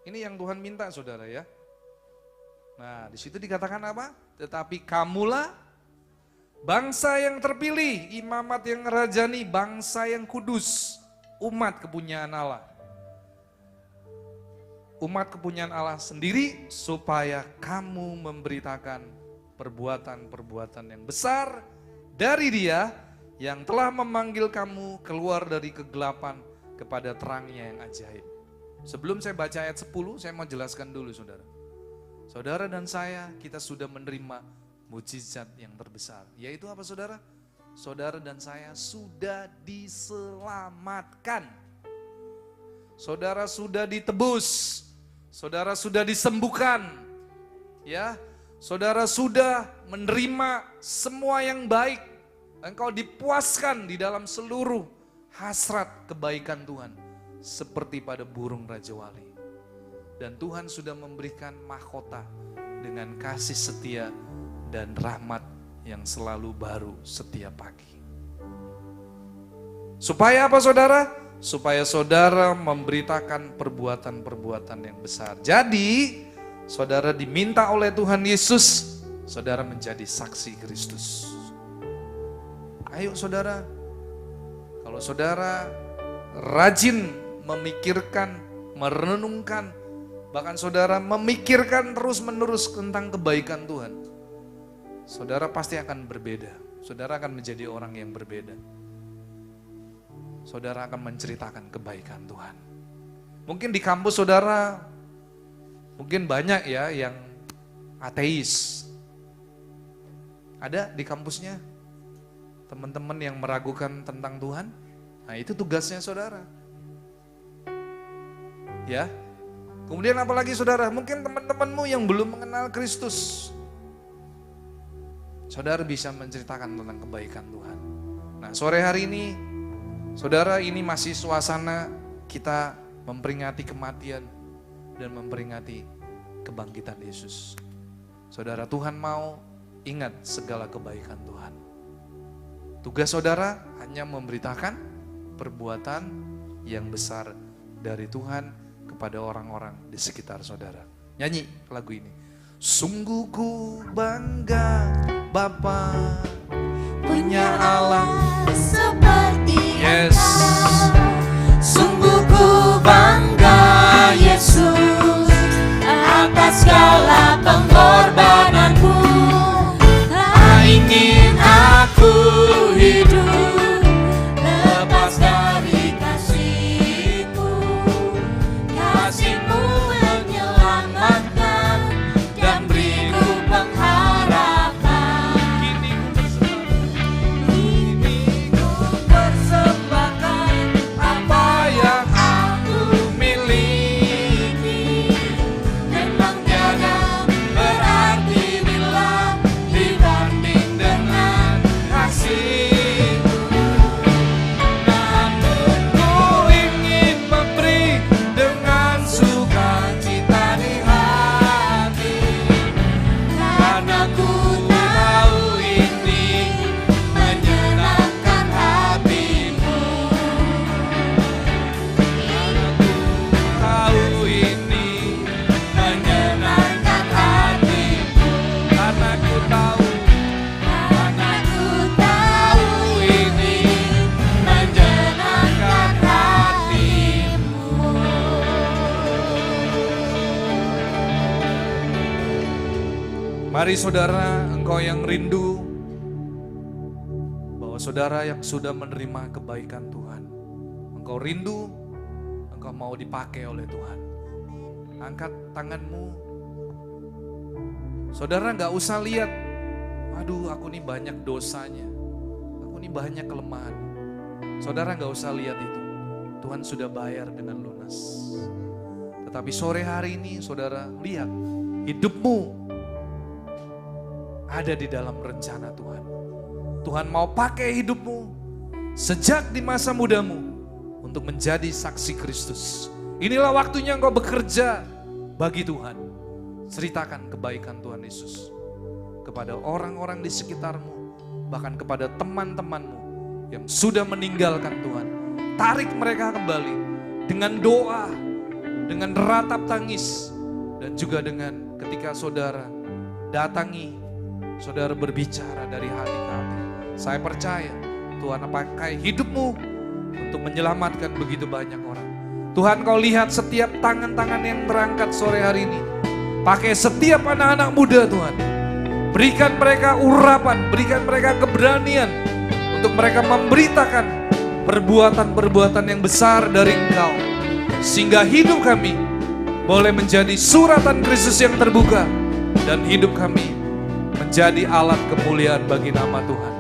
Ini yang Tuhan minta saudara ya. Nah di situ dikatakan apa? Tetapi kamulah bangsa yang terpilih, imamat yang rajani, bangsa yang kudus, umat kepunyaan Allah. Umat kepunyaan Allah sendiri supaya kamu memberitakan perbuatan-perbuatan yang besar dari Dia yang telah memanggil kamu keluar dari kegelapan kepada terangnya yang ajaib. Sebelum saya baca ayat 10, saya mau jelaskan dulu saudara. Saudara dan saya, kita sudah menerima mujizat yang terbesar. Yaitu apa saudara? Saudara dan saya sudah diselamatkan. Saudara sudah ditebus. Saudara sudah disembuhkan. Ya, saudara sudah menerima semua yang baik, engkau dipuaskan di dalam seluruh hasrat kebaikan Tuhan, seperti pada burung rajawali. Dan Tuhan sudah memberikan mahkota dengan kasih setia dan rahmat yang selalu baru setiap pagi. Supaya apa saudara? Supaya saudara memberitakan perbuatan-perbuatan yang besar. Jadi, saudara diminta oleh Tuhan Yesus, saudara menjadi saksi Kristus. Ayo saudara, kalau saudara rajin memikirkan, merenungkan, bahkan saudara memikirkan terus-menerus tentang kebaikan Tuhan, saudara pasti akan berbeda. Saudara akan menjadi orang yang berbeda. Saudara akan menceritakan kebaikan Tuhan. Mungkin di kampus saudara, mungkin banyak ya yang ateis. Ada di kampusnya teman-teman yang meragukan tentang Tuhan. Nah itu tugasnya saudara. Ya. Kemudian apalagi saudara, mungkin teman-temanmu yang belum mengenal Kristus. Saudara bisa menceritakan tentang kebaikan Tuhan. Nah sore hari ini, saudara, ini masih suasana kita memperingati kematian dan memperingati kebangkitan Yesus. Saudara, Tuhan mau ingat segala kebaikan Tuhan. Tugas saudara hanya memberitakan perbuatan yang besar dari Tuhan kepada orang-orang di sekitar saudara. Nyanyi lagu ini. Sungguh ku bangga Bapa punya Allah seperti Yes. Sungguh ku bangga Yesus atas segala pengorbananmu. Tak ingin aku hidup lepas dari kasih-Mu. Kasih-Mu menyelamatkan dan beriku pengharapan. Kini ku persembahkan apa yang aku miliki. Memang tiada berarti bila dibanding dengan kasih-Mu. Namun ku ingin memberi dengan sukacita di hati, karena ku tahu ini menyenangkan hati-Mu. Tahu ini menyenangkan hati-Mu, karena ku tahu ini menyenangkan hati-Mu. Mari saudara, engkau yang rindu bahwa saudara yang sudah menerima kebaikan Tuhan, engkau rindu, engkau mau dipakai oleh Tuhan. Angkat tanganmu. Saudara gak usah lihat, aduh aku nih banyak dosanya, aku nih banyak kelemahan. Saudara gak usah lihat itu. Tuhan sudah bayar dengan lunas. Tetapi sore hari ini saudara lihat, hidupmu ada di dalam rencana Tuhan. Tuhan mau pakai hidupmu sejak di masa mudamu untuk menjadi saksi Kristus. Inilah waktunya engkau bekerja bagi Tuhan. Ceritakan kebaikan Tuhan Yesus kepada orang-orang di sekitarmu, bahkan kepada teman-temanmu yang sudah meninggalkan Tuhan. Tarik mereka kembali dengan doa, dengan ratap tangis, dan juga dengan ketika saudara datangi, saudara berbicara dari hati ke hati. Saya percaya Tuhan pakai hidupmu untuk menyelamatkan begitu banyak orang. Tuhan, kau lihat setiap tangan-tangan yang terangkat sore hari ini. Pakai setiap anak-anak muda Tuhan. Berikan mereka urapan, berikan mereka keberanian untuk mereka memberitakan perbuatan-perbuatan yang besar dari Engkau. Sehingga hidup kami boleh menjadi suratan Kristus yang terbuka. Dan hidup kami menjadi alat kemuliaan bagi nama Tuhan.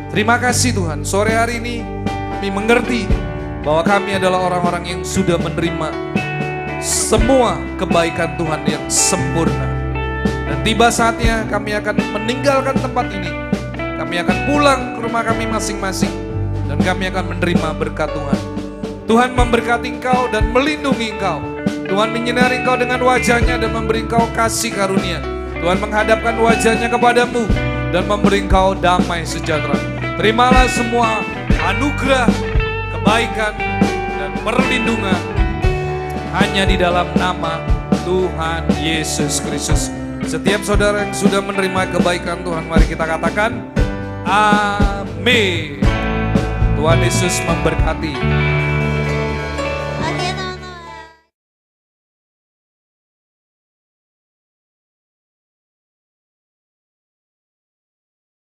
Terima kasih Tuhan, sore hari ini kami mengerti bahwa kami adalah orang-orang yang sudah menerima semua kebaikan Tuhan yang sempurna. Dan tiba saatnya kami akan meninggalkan tempat ini. Kami akan pulang ke rumah kami masing-masing. Dan kami akan menerima berkat Tuhan. Tuhan memberkati engkau dan melindungi engkau. Tuhan menyinari engkau dengan wajahnya dan memberi engkau kasih karunia. Tuhan menghadapkan wajahnya kepadamu dan memberi engkau damai sejahtera. Terimalah semua anugerah, kebaikan, dan perlindungan hanya di dalam nama Tuhan Yesus Kristus. Setiap saudara yang sudah menerima kebaikan Tuhan, mari kita katakan amin. Tuhan Yesus memberkati.